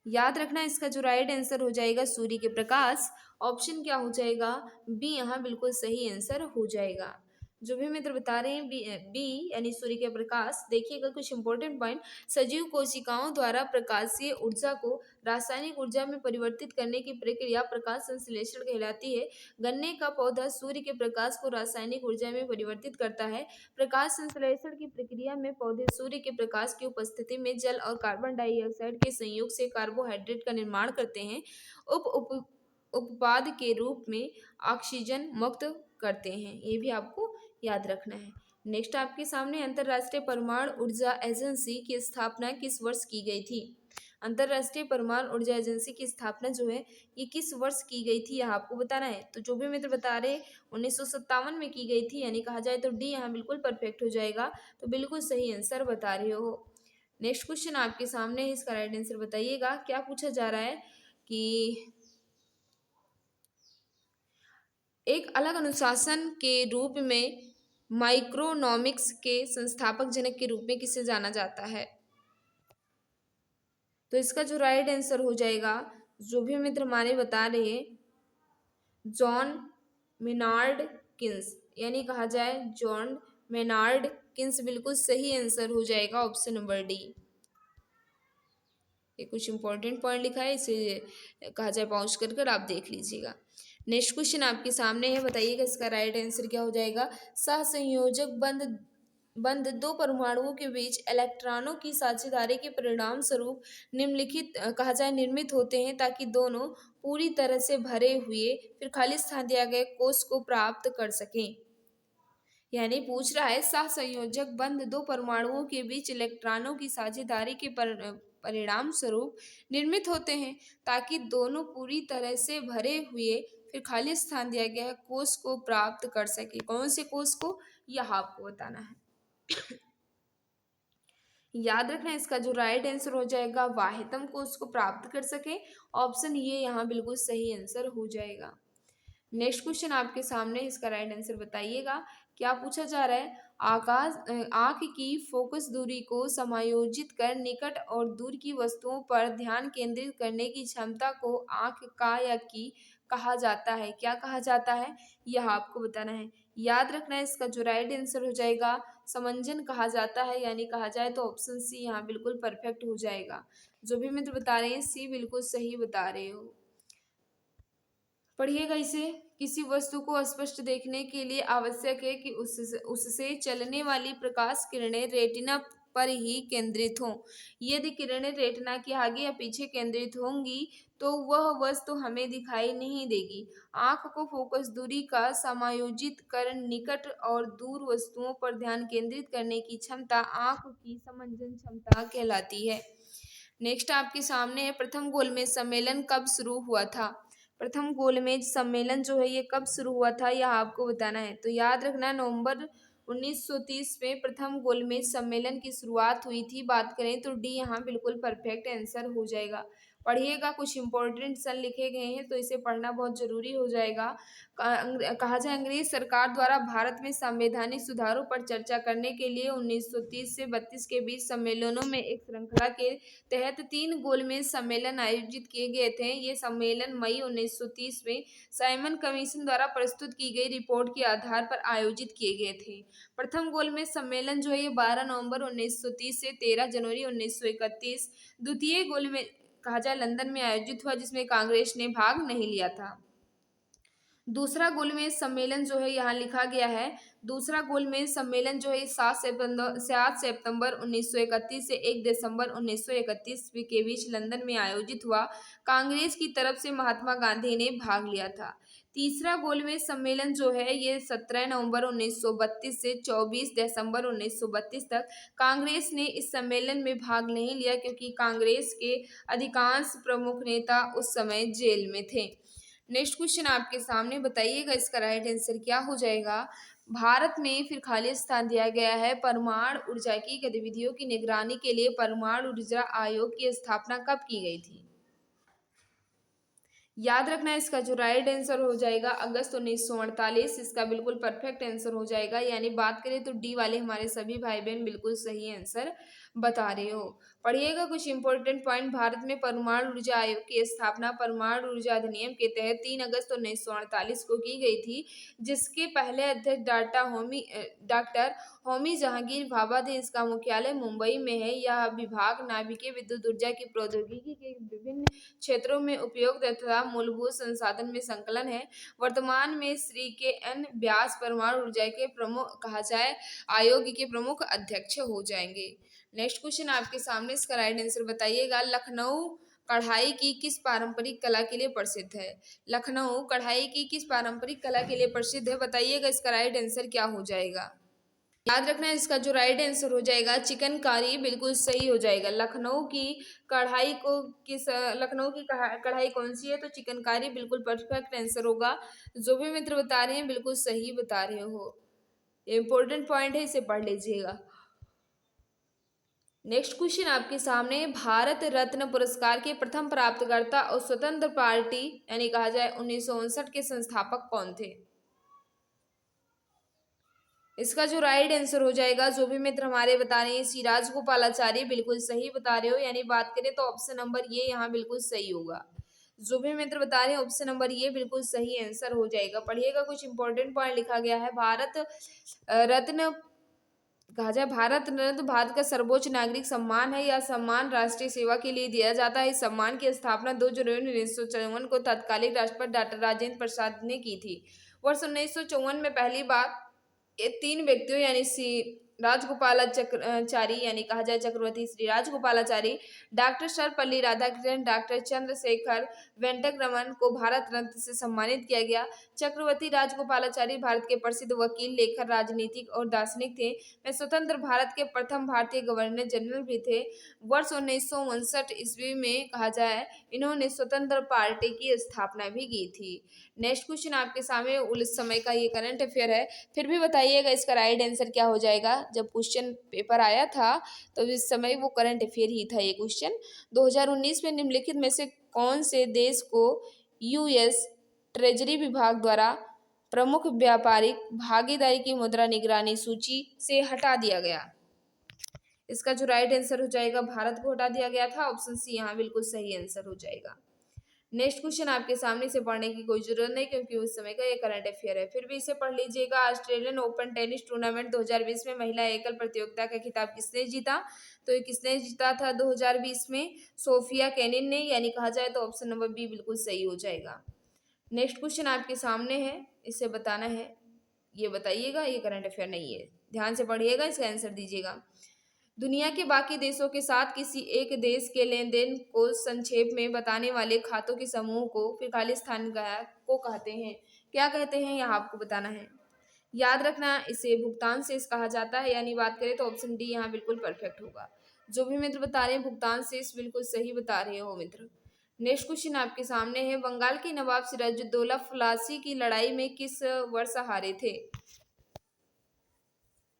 याद रखना इसका जो राइट आंसर हो जाएगा सूर्य के प्रकाश। ऑप्शन क्या हो जाएगा, बी यहाँ बिल्कुल सही आंसर हो जाएगा। जो भी मित्र बता रहे हैं बी यानी सूर्य के प्रकाश। देखिएगा कुछ इंपॉर्टेंट पॉइंट, सजीव कोशिकाओं द्वारा प्रकाशीय ऊर्जा को रासायनिक ऊर्जा में परिवर्तित करने की प्रक्रिया प्रकाश संश्लेषण कहलाती है। गन्ने का पौधा सूर्य के प्रकाश को रासायनिक ऊर्जा में परिवर्तित करता है। प्रकाश संश्लेषण की प्रक्रिया में पौधे सूर्य के प्रकाश की उपस्थिति में जल और कार्बन डाइऑक्साइड के संयोग से कार्बोहाइड्रेट का निर्माण करते हैं। उप उप उत्पाद के रूप में ऑक्सीजन मुक्त करते हैं, ये भी आपको याद रखना है। नेक्स्ट आपके सामने अंतर्राष्ट्रीय परमाणु ऊर्जा एजेंसी की स्थापना किस वर्ष की गई थी। अंतर्राष्ट्रीय परमाणु ऊर्जा एजेंसी की स्थापना जो है ये किस वर्ष की गई थी, यह आपको बताना है। तो जो भी मित्र बता रहे 1957 में की गई थी, यानी कहा जाए तो डी यहाँ बिल्कुल परफेक्ट हो जाएगा। तो बिल्कुल सही आंसर बता रहे हो। नेक्स्ट क्वेश्चन आपके सामने है, इसका राइट आंसर बताइएगा। क्या पूछा जा रहा है कि एक अलग अनुशासन के रूप में माइक्रोनॉमिक्स के संस्थापक जनक के रूप में किसे जाना जाता है। तो इसका जो राइट आंसर हो जाएगा, जो भी मित्र हमारे बता रहे हैं, जॉन मेनार्ड किन्स, यानी कहा जाए जॉन मेनार्ड किन्स बिल्कुल सही आंसर हो जाएगा। Option number D. ये कुछ इंपॉर्टेंट पॉइंट लिखा है, इसे कहा जाए पहुंच कर आप देख लीजिएगा। नेक्स्ट क्वेश्चन आपके सामने है, बताइएगा इसका राइट आंसर क्या हो जाएगा। सहसंयोजक बंध दो परमाणुओं के बीच इलेक्ट्रॉनों की साझेदारी के परिणाम स्वरूप निम्नलिखित कहा जाए निर्मित होते हैं, ताकि दोनों पूरी तरह से भरे हुए फिर खाली स्थान दिया गए कोष को प्राप्त कर सकें। यानी पूछ रहा है सहसंयोजक बंध दो परमाणुओं के बीच इलेक्ट्रॉनों की साझेदारी के परिणाम स्वरूप निर्मित होते हैं, ताकि दोनों पूरी तरह से भरे हुए फिर खाली स्थान दिया गया है कोष को प्राप्त कर सके। कौन से कोष को, यह आपको बताना है। याद रखना इसका जो राइट आंसर हो जाएगा वाहितम कोष को प्राप्त कर सके। ऑप्शन ये यहाँ बिल्कुल सही आंसर हो जाएगा। नेक्स्ट क्वेश्चन आपके सामने, इसका राइट आंसर बताइएगा। क्या पूछा जा रहा है, आंख की फोकस दूरी को समायोजित कर निकट और दूर की वस्तुओं पर ध्यान केंद्रित करने की क्षमता को आंख का या की कहा जाता है, क्या कहा जाता है, यह आपको बताना है। याद रखना है इसका जो राइट आंसर हो जाएगा समंजन कहा जाता है, यानी कहा जाए तो ऑप्शन सी यहाँ बिल्कुल परफेक्ट हो जाएगा। जो भी मित्र बता रहे हैं सी बिल्कुल सही बता रहे हो। पढ़िएगा इसे। किसी वस्तु को स्पष्ट देखने के लिए आवश्यक है कि उससे चलने वाली प्रकाश किरणें रेटिना पर ही केंद्रित हों। यदि किरणें रेटिना के आगे या पीछे केंद्रित होंगी तो वह वस्तु हमें दिखाई नहीं देगी। आंख को फोकस दूरी का समायोजित कर निकट और दूर वस्तुओं पर ध्यान केंद्रित करने की क्षमता आंख की समंजन क्षमता कहलाती है। नेक्स्ट आपके सामने है, प्रथम गोलमेज सम्मेलन कब शुरू हुआ था? प्रथम गोलमेज सम्मेलन जो है ये कब शुरू हुआ था यह आपको बताना है। तो याद रखना नवंबर 1930 में प्रथम गोलमेज सम्मेलन की शुरुआत हुई थी। बात करें तो डी यहाँ बिल्कुल परफेक्ट आंसर हो जाएगा। पढ़िएगा, कुछ इंपॉर्टेंट सन लिखे गए हैं तो इसे पढ़ना बहुत जरूरी हो जाएगा। कहा जाए अंग्रेज सरकार द्वारा भारत में संवैधानिक सुधारों पर चर्चा करने के लिए 1930 से 32 के बीच सम्मेलनों में एक श्रृंखला के तहत 3 गोलमेज सम्मेलन आयोजित किए गए थे। ये सम्मेलन मई 1930 में साइमन कमीशन द्वारा प्रस्तुत की गई रिपोर्ट के आधार पर आयोजित किए गए थे। प्रथम गोलमेज सम्मेलन जो है ये 12 नवंबर 1930 से 13 जनवरी 1931 द्वितीय गोलमेज कहा जाए लंदन में आयोजित हुआ, जिसमें कांग्रेस ने भाग नहीं लिया था। दूसरा गोलमेज सम्मेलन जो है यहाँ लिखा गया है, दूसरा गोलमेज सम्मेलन जो है 7 सितंबर 1931 से 1 दिसंबर 1931 के बीच लंदन में आयोजित हुआ। कांग्रेस की तरफ से महात्मा गांधी ने भाग लिया था। तीसरा गोलमेज सम्मेलन जो है ये 17 नवंबर 1932 से 24 दिसंबर 1932 तक। कांग्रेस ने इस सम्मेलन में भाग नहीं लिया क्योंकि कांग्रेस के अधिकांश प्रमुख नेता उस समय जेल में थे। नेक्स्ट क्वेश्चन आपके सामने, बताइएगा इसका राइट आंसर क्या हो जाएगा। भारत में फिर खाली स्थान दिया गया है, परमाणु ऊर्जा की गतिविधियों की निगरानी के लिए परमाणु ऊर्जा आयोग की स्थापना कब की गई थी? याद रखना है इसका जो राइट आंसर हो जाएगा अगस्त 1948। इसका बिल्कुल परफेक्ट आंसर हो जाएगा। यानी बात करें तो डी वाले हमारे सभी भाई बहन बिल्कुल सही आंसर बता रहे हो। पढ़िएगा कुछ इंपॉर्टेंट पॉइंट। भारत में परमाणु ऊर्जा आयोग की स्थापना परमाणु ऊर्जा अधिनियम के तहत 3 अगस्त 1948 को की गई थी, जिसके पहले अध्यक्ष डॉक्टर होमी जहांगीर भाभा थे। इसका मुख्यालय मुंबई में है। यह विभाग नाभिकीय विद्युत ऊर्जा की प्रौद्योगिकी के विभिन्न क्षेत्रों में उपयोग तथा मूलभूत संसाधन में संकलन है। वर्तमान में श्री के एन व्यास परमाणु ऊर्जा के प्रमुख कहा जाए आयोग के प्रमुख अध्यक्ष हो जाएंगे। नेक्स्ट क्वेश्चन आपके सामने, इसका राइट आंसर बताइएगा। लखनऊ कढ़ाई की किस पारंपरिक कला के लिए प्रसिद्ध है? लखनऊ कढ़ाई की किस पारंपरिक कला के लिए प्रसिद्ध है? बताइएगा इसका राइट आंसर क्या हो जाएगा। याद रखना है इसका जो राइट आंसर हो जाएगा चिकनकारी बिल्कुल सही हो जाएगा। लखनऊ की कढ़ाई को किस लखनऊ की कढ़ाई कौन सी है? तो चिकनकारी बिल्कुल परफेक्ट आंसर होगा। जो भी मित्र बता रहे हैं बिल्कुल सही बता रहे हो। इंपॉर्टेंट पॉइंट है, इसे पढ़ लीजिएगा। नेक्स्ट क्वेश्चन आपके सामने, भारत रत्न पुरस्कार के प्रथम प्राप्तकर्ता और स्वतंत्र पार्टी यानी कहा जाए 1959 के संस्थापक कौन थे? इसका जो राइट आंसर हो जाएगा, जो भी मित्र हमारे बता रहे हैं श्री राजगोपालाचारी बिल्कुल सही बता रहे हो। यानी बात करें तो ऑप्शन नंबर ये यहाँ बिल्कुल सही होगा। जो भी मित्र बता रहे हैं ऑप्शन नंबर ये बिल्कुल सही आंसर हो जाएगा। पढ़िएगा कुछ इंपॉर्टेंट पॉइंट लिखा गया है। भारत रत्न कहा जाए भारत रत्न तो भारत का सर्वोच्च नागरिक सम्मान है। यह सम्मान राष्ट्रीय सेवा के लिए दिया जाता है। इस सम्मान की स्थापना 2 जनवरी 1954 को तत्कालीन राष्ट्रपति डॉक्टर राजेंद्र प्रसाद ने की थी। वर्ष 1954 में पहली बार ये 3 व्यक्तियों यानी श्री राजगोपालाचारी यानी कहा जाए चक्रवर्ती श्री राजगोपालाचारी, डॉक्टर सर्वपल्ली राधाकृष्णन, डॉक्टर चंद्रशेखर वेंकटरमन को भारत रत्न से सम्मानित किया गया। चक्रवर्ती राजगोपालाचारी भारत के प्रसिद्ध वकील, लेखक, राजनीतिक और दार्शनिक थे। वे स्वतंत्र भारत के प्रथम भारतीय गवर्नर जनरल भी थे। वर्ष 1959 ईस्वी में कहा जाए इन्होंने स्वतंत्र पार्टी की स्थापना भी की थी। नेक्स्ट क्वेश्चन आपके सामने उस समय का ये करंट अफेयर है, फिर भी बताइएगा इसका राइट आंसर क्या हो जाएगा। जब क्वेश्चन पेपर आया था तो इस समय वो करंट अफेयर ही था ये क्वेश्चन। 2019 में निम्नलिखित में से कौन से देश को यूएस ट्रेजरी विभाग द्वारा प्रमुख व्यापारिक भागीदारी की मुद्रा निगरानी सूची से हटा दिया गया? इसका जो राइट आंसर हो जाएगा भारत को हटा दिया गया था। ऑप्शन सी यहाँ बिल्कुल सही आंसर हो जाएगा। नेक्स्ट क्वेश्चन आपके सामने, से पढ़ने की कोई जरूरत नहीं क्योंकि उस समय का ये करंट अफेयर है, फिर भी इसे पढ़ लीजिएगा। ऑस्ट्रेलियन ओपन टेनिस टूर्नामेंट 2020 में महिला एकल प्रतियोगिता का खिताब किसने जीता? तो ये किसने जीता था 2020 में? सोफिया केनिन ने, यानी कहा जाए तो ऑप्शन नंबर बी बिल्कुल सही हो जाएगा। नेक्स्ट क्वेश्चन आपके सामने है, इसे बताना है, ये बताइएगा, ये करंट अफेयर नहीं है, ध्यान से पढ़िएगा, इसका आंसर दीजिएगा। दुनिया के बाकी देशों के साथ किसी एक देश के लेन देन को संक्षेप में बताने वाले खातों के समूह को फिर खालिस्तान को कहते हैं, क्या कहते हैं, यह आपको बताना है। याद रखना, इसे भुगतान शेष कहा जाता है, यानी बात करें तो ऑप्शन डी यहाँ बिल्कुल परफेक्ट होगा। जो भी मित्र बता रहे हैं भुगतान शेष, बिल्कुल सही बता रहे हो मित्र। नेक्स्ट क्वेश्चन आपके सामने है, बंगाल के नवाब सिराजुद्दौला प्लासी की लड़ाई में किस वर्ष हारे थे?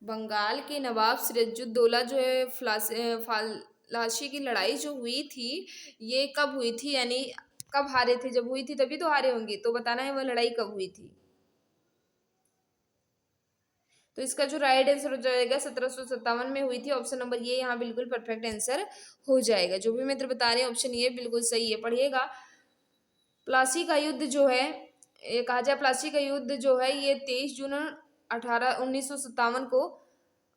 बंगाल के नवाब सिराजुद्दौला जो है फालाशी की लड़ाई जो हुई थी, ये कब हुई थी, यानी कब हारे थे? जब हुई थी तभी तो हारे होंगे, तो बताना है वह लड़ाई कब हुई थी। तो इसका जो राइट आंसर हो जाएगा 1757 में हुई थी, ऑप्शन नंबर ये यहाँ बिल्कुल परफेक्ट आंसर हो जाएगा। जो भी मित्र बता रहे हैं ऑप्शन ये बिल्कुल सही है, पढ़िएगा। प्लासी का युद्ध जो है, ये कहा जाए प्लासी का युद्ध जो है ये 23 जून 1957 को,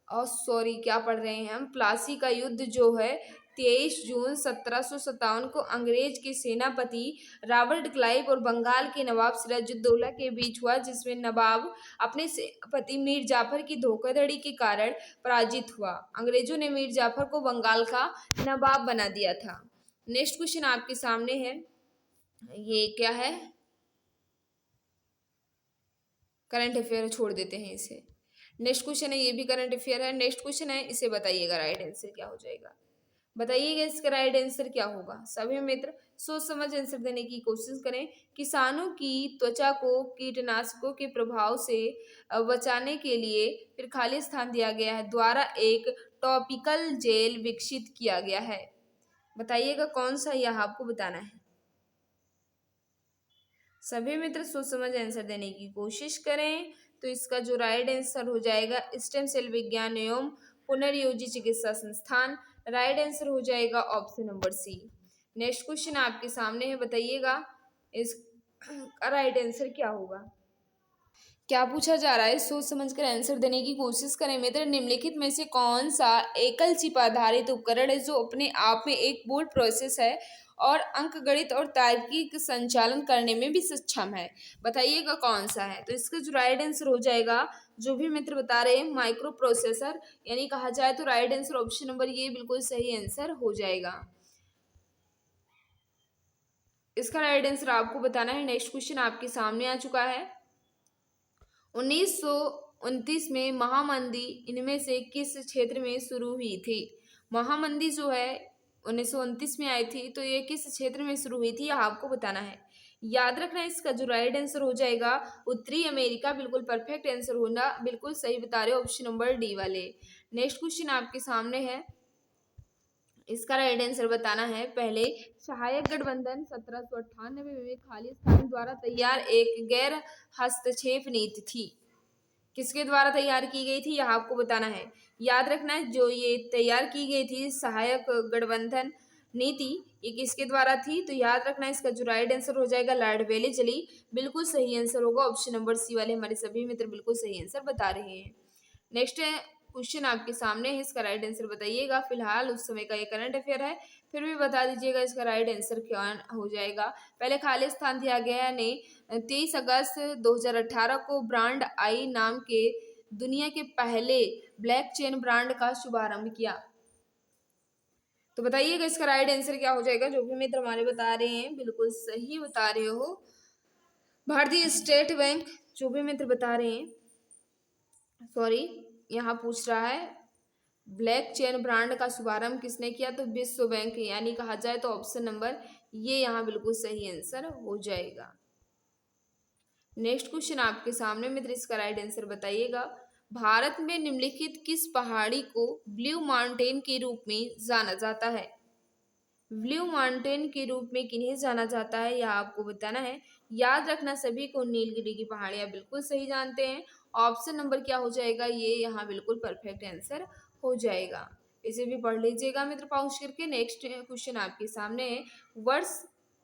और सॉरी क्या पढ़ रहे हैं हम, प्लासी का युद्ध जो है 23 जून 1757 को अंग्रेज के सेनापति रॉबर्ट क्लाइव और बंगाल के नवाब सिराजुद्दौला के बीच हुआ, जिसमें नवाब अपने सेनापति मीर जाफर की धोखाधड़ी के कारण पराजित हुआ। अंग्रेजों ने मीर जाफर को बंगाल का नवाब बना दिया था। नेक्स्ट क्वेश्चन आपके सामने है, ये क्या है, करंट अफेयर छोड़ देते हैं इसे। नेक्स्ट क्वेश्चन है, ये भी करंट अफेयर है। नेक्स्ट क्वेश्चन है, इसे बताइएगा राइट आंसर क्या हो जाएगा, बताइएगा इसका राइट आंसर क्या होगा। सभी मित्र सोच समझ आंसर देने की कोशिश करें। किसानों की त्वचा को कीटनाशकों के प्रभाव से बचाने के लिए फिर खालिस्तान दिया गया है द्वारा एक टॉपिकल जेल विकसित किया गया है, बताइएगा कौन सा, यह आपको बताना है। सभी मित्र सोच समझ आंसर देने की कोशिश करें। तो इसका जो राइट आंसर हो जाएगा स्टेम सेल विज्ञान एवं पुनर्योजी चिकित्सा संस्थान, राइट आंसर हो जाएगा option number C. Next question आपके सामने है, बताइएगा इसका राइट आंसर क्या होगा। क्या पूछा जा रहा है, सोच समझकर आंसर देने की कोशिश करें मित्र। निम्नलिखित में से कौन सा एकल चिप आधारित उपकरण है जो अपने आप में एक बोर्ड प्रोसेस है और अंकगणित और तार्किक संचालन करने में भी सक्षम है, बताइएगा कौन सा है। तो इसका जो राइट आंसर हो जाएगा, जो भी मित्र बता रहे हैं माइक्रो प्रोसेसर, यानी कहा जाए तो राइट आंसर ऑप्शन नंबर ये बिल्कुल सही आंसर हो जाएगा। इसका राइट आंसर आपको बताना है। नेक्स्ट क्वेश्चन आपके सामने आ चुका है। 1929 में महामंदी इनमें से किस क्षेत्र में शुरू हुई थी? महामंदी जो है 1929 में आई थी, तो ये किस क्षेत्र में शुरू हुई थी, यह आपको बताना है। याद रखना, इसका जो राइट आंसर हो जाएगा उत्तरी अमेरिका, बिल्कुल परफेक्ट आंसर होना, बिल्कुल सही बता रहे हो, ऑप्शन नंबर डी वाले। नेक्स्ट क्वेश्चन आपके सामने है, इसका राइट आंसर बताना है। पहले सहायक गठबंधन 1798 में खालिस्तान द्वारा तैयार एक गैर हस्तक्षेप नीति थी, किसके द्वारा तैयार की गई थी, यह आपको बताना है। याद रखना है, जो ये तैयार की गई थी सहायक गठबंधन नीति, ये किसके द्वारा थी, तो याद रखना इसका जो राइट आंसर हो जाएगा लॉर्ड वेलेस्ली, बिल्कुल सही आंसर होगा ऑप्शन नंबर सी वाले। हमारे सभी मित्र बिल्कुल सही आंसर बता रहे हैं। नेक्स्ट क्वेश्चन आपके सामने है, इसका राइट आंसर बताइएगा। फिलहाल उस समय का ये करंट अफेयर है, फिर भी बता दीजिएगा इसका राइट आंसर क्या हो जाएगा। पहले खालिस्तान दिया गया ने 23 अगस्त 2018 को ब्रांड आई नाम के दुनिया के पहले ब्लैक चेन ब्रांड का शुभारंभ किया, तो बताइएगा इसका राइट आंसर क्या हो जाएगा। जो भी मित्र हमारे बता रहे हैं बिल्कुल सही बता रहे हो, भारतीय स्टेट बैंक। जो भी मित्र बता रहे हैं, सॉरी यहाँ पूछ रहा है ब्लैक चेन ब्रांड का शुभारंभ किसने किया, तो विश्व बैंक, यानी कहा जाए तो ऑप्शन नंबर ये यहाँ बिल्कुल सही आंसर हो जाएगा। नेक्स्ट क्वेश्चन आपके सामने मित्र, इसका राइट आंसर बताइएगा। भारत में निम्नलिखित किस पहाड़ी को ब्लू माउंटेन के रूप में जाना जाता है? ब्लू माउंटेन के रूप में किन्हें जाना जाता है, यह आपको बताना है। याद रखना, सभी को नीलगिरी की पहाड़ियां बिल्कुल सही जानते हैं, ऑप्शन नंबर क्या हो जाएगा, ये यहाँ बिल्कुल परफेक्ट आंसर हो जाएगा। इसे भी पढ़ लीजिएगा मित्र पॉज करके। नेक्स्ट क्वेश्चन आपके सामने है, वर्ष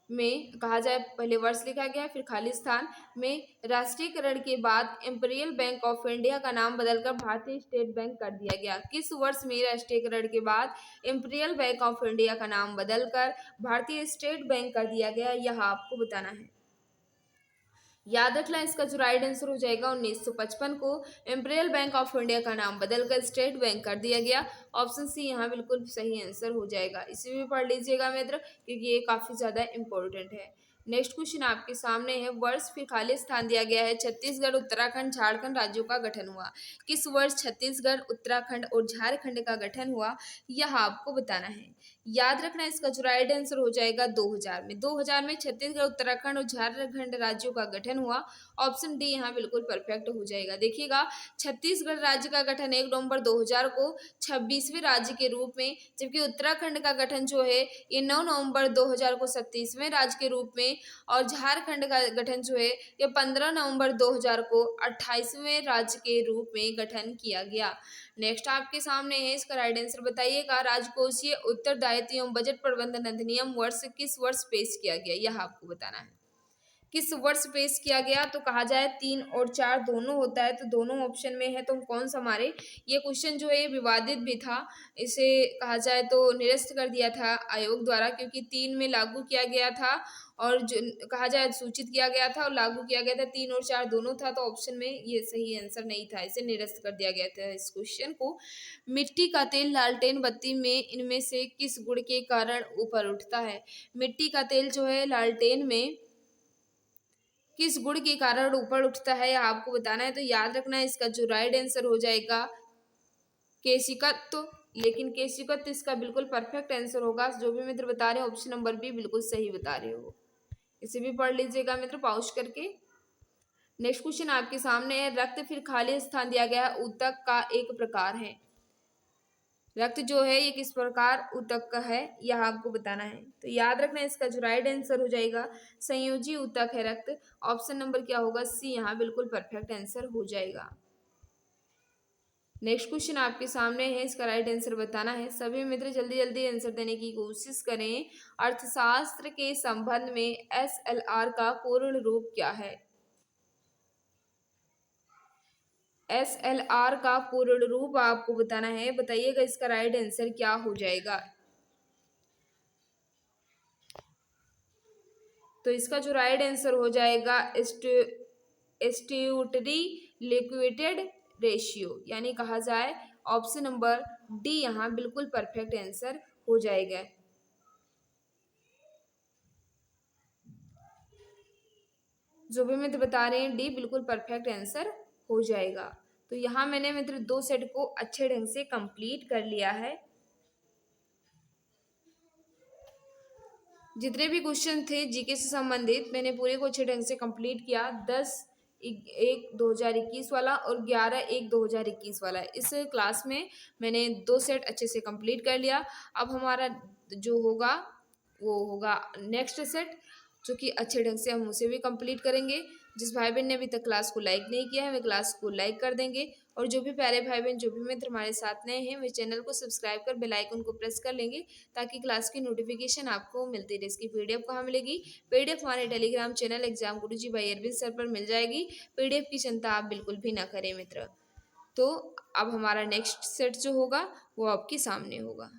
में कहा जाए, पहले वर्ष लिखा गया है, फिर खाली स्थान में राष्ट्रीयकरण के बाद इंपीरियल बैंक ऑफ इंडिया का नाम बदलकर भारतीय स्टेट बैंक कर दिया गया। किस वर्ष में राष्ट्रीयकरण के बाद इंपीरियल बैंक ऑफ इंडिया का नाम बदलकर भारतीय स्टेट बैंक कर दिया गया, यह आपको बताना है। याद रखना, इसका जो राइट आंसर हो जाएगा 1955 को इंपीरियल बैंक ऑफ इंडिया का नाम बदलकर स्टेट बैंक कर दिया गया। ऑप्शन सी यहाँ बिल्कुल सही आंसर हो जाएगा। इसे भी पढ़ लीजिएगा मित्र, क्योंकि ये काफी ज्यादा इंपॉर्टेंट है। नेक्स्ट क्वेश्चन आपके सामने है, वर्ष फिर खाली स्थान दिया गया है, छत्तीसगढ़ उत्तराखंड झारखंड राज्यों का गठन हुआ। किस वर्ष छत्तीसगढ़ उत्तराखंड और झारखंड का गठन हुआ, यह आपको बताना है। याद रखना, इसका जो राइट आंसर हो जाएगा 2000 में। 2000 में छत्तीसगढ़ उत्तराखंड और झारखंड राज्यों का गठन हुआ। ऑप्शन डी यहाँ बिल्कुल परफेक्ट हो जाएगा। देखिएगा, छत्तीसगढ़ राज्य का गठन 1 नवंबर 2000 को 26वें राज्य के रूप में, जबकि उत्तराखंड का गठन जो है ये 9 नवंबर 2000 को 37वें राज्य के रूप में, और झारखंड का गठन जो है ये 15 नवंबर 2000 को 28वें राज्य के रूप में गठन किया गया। नेक्स्ट आपके सामने है, इसका राइट आंसर बताइएगा। राजकोषीय उत्तरदायित्व एवं बजट प्रबंधन अधिनियम वर्ष किस वर्ष पेश किया गया, यह आपको बताना है। किस वर्ष पेश किया गया, तो कहा जाए 3 और 4 दोनों होता है, तो दोनों ऑप्शन में है, तो कौन सा हमारे, ये क्वेश्चन जो है विवादित भी था। इसे कहा जाए तो निरस्त कर दिया था आयोग द्वारा, क्योंकि 3 में लागू किया गया था, और जो कहा जाए सूचित किया गया था और लागू किया गया था, 3 और 4 दोनों था, तो ऑप्शन में ये सही आंसर नहीं था, इसे निरस्त कर दिया गया था इस क्वेश्चन को। मिट्टी का तेल लालटेन बत्ती में इनमें से किस गुण के कारण ऊपर उठता है। मिट्टी का तेल जो है लालटेन में किस गुण के कारण ऊपर उठता है, यह आपको बताना है। तो याद रखना, इसका जो राइट आंसर हो जाएगा केशिकत्व। लेकिन केशिकत्व इसका बिल्कुल परफेक्ट आंसर होगा। जो भी मित्र बता रहे हो ऑप्शन नंबर बी बिल्कुल सही बता रहे हो। इसे भी पढ़ लीजिएगा मित्र पॉज करके। नेक्स्ट क्वेश्चन आपके सामने है, रक्त फिर खाली स्थान दिया गया है, ऊतक का एक प्रकार है। रक्त जो है ये किस प्रकार ऊतक का है, यह आपको बताना है। तो याद रखना, इसका जो राइट आंसर हो जाएगा संयोजी ऊतक है रक्त। ऑप्शन नंबर क्या होगा, सी यहाँ बिल्कुल परफेक्ट आंसर हो जाएगा। नेक्स्ट क्वेश्चन आपके सामने है, इसका राइट आंसर बताना है। सभी मित्र जल्दी जल्दी आंसर देने की कोशिश करें। अर्थशास्त्र के संबंध में SLR का पूर्ण रूप क्या है। SLR का पूर्ण रूप आपको बताना है। बताइएगा इसका राइट आंसर क्या हो जाएगा। तो इसका जो राइट आंसर हो जाएगा एस्ट्यूटरी लिक्विडेड रेशियो, यानी कहा जाए ऑप्शन नंबर डी यहाँ बिल्कुल परफेक्ट आंसर हो जाएगा। जो भी मित्र बता रहे हैं डी बिल्कुल परफेक्ट आंसर हो जाएगा। तो यहाँ मैंने मित्र 2 सेट को अच्छे ढंग से कंप्लीट कर लिया है। जितने भी क्वेश्चन थे जीके से संबंधित मैंने पूरे को अच्छे ढंग से कंप्लीट किया। 10-1-2021 वाला और 11-1-2021 वाला, इस क्लास में मैंने 2 सेट अच्छे से कंप्लीट कर लिया। अब हमारा जो होगा वो होगा नेक्स्ट सेट, जो कि अच्छे ढंग से हम उसे भी कंप्लीट करेंगे। जिस भाई बहन ने अभी तक क्लास को लाइक नहीं किया है वे क्लास को लाइक कर देंगे, और जो भी प्यारे भाई बहन जो भी मित्र हमारे साथ नए हैं वे चैनल को सब्सक्राइब कर बेल आइकन को प्रेस कर लेंगे, ताकि क्लास की नोटिफिकेशन आपको मिलती रहे। इसकी पीडीएफ कहाँ मिलेगी, पीडीएफ हमारे टेलीग्राम चैनल एग्जाम गुरुजी बाय अरविंद सर पर मिल जाएगी। पीडीएफ की चिंता आप बिल्कुल भी ना करें मित्र। तो अब हमारा नेक्स्ट सेट जो होगा वो आपके सामने होगा।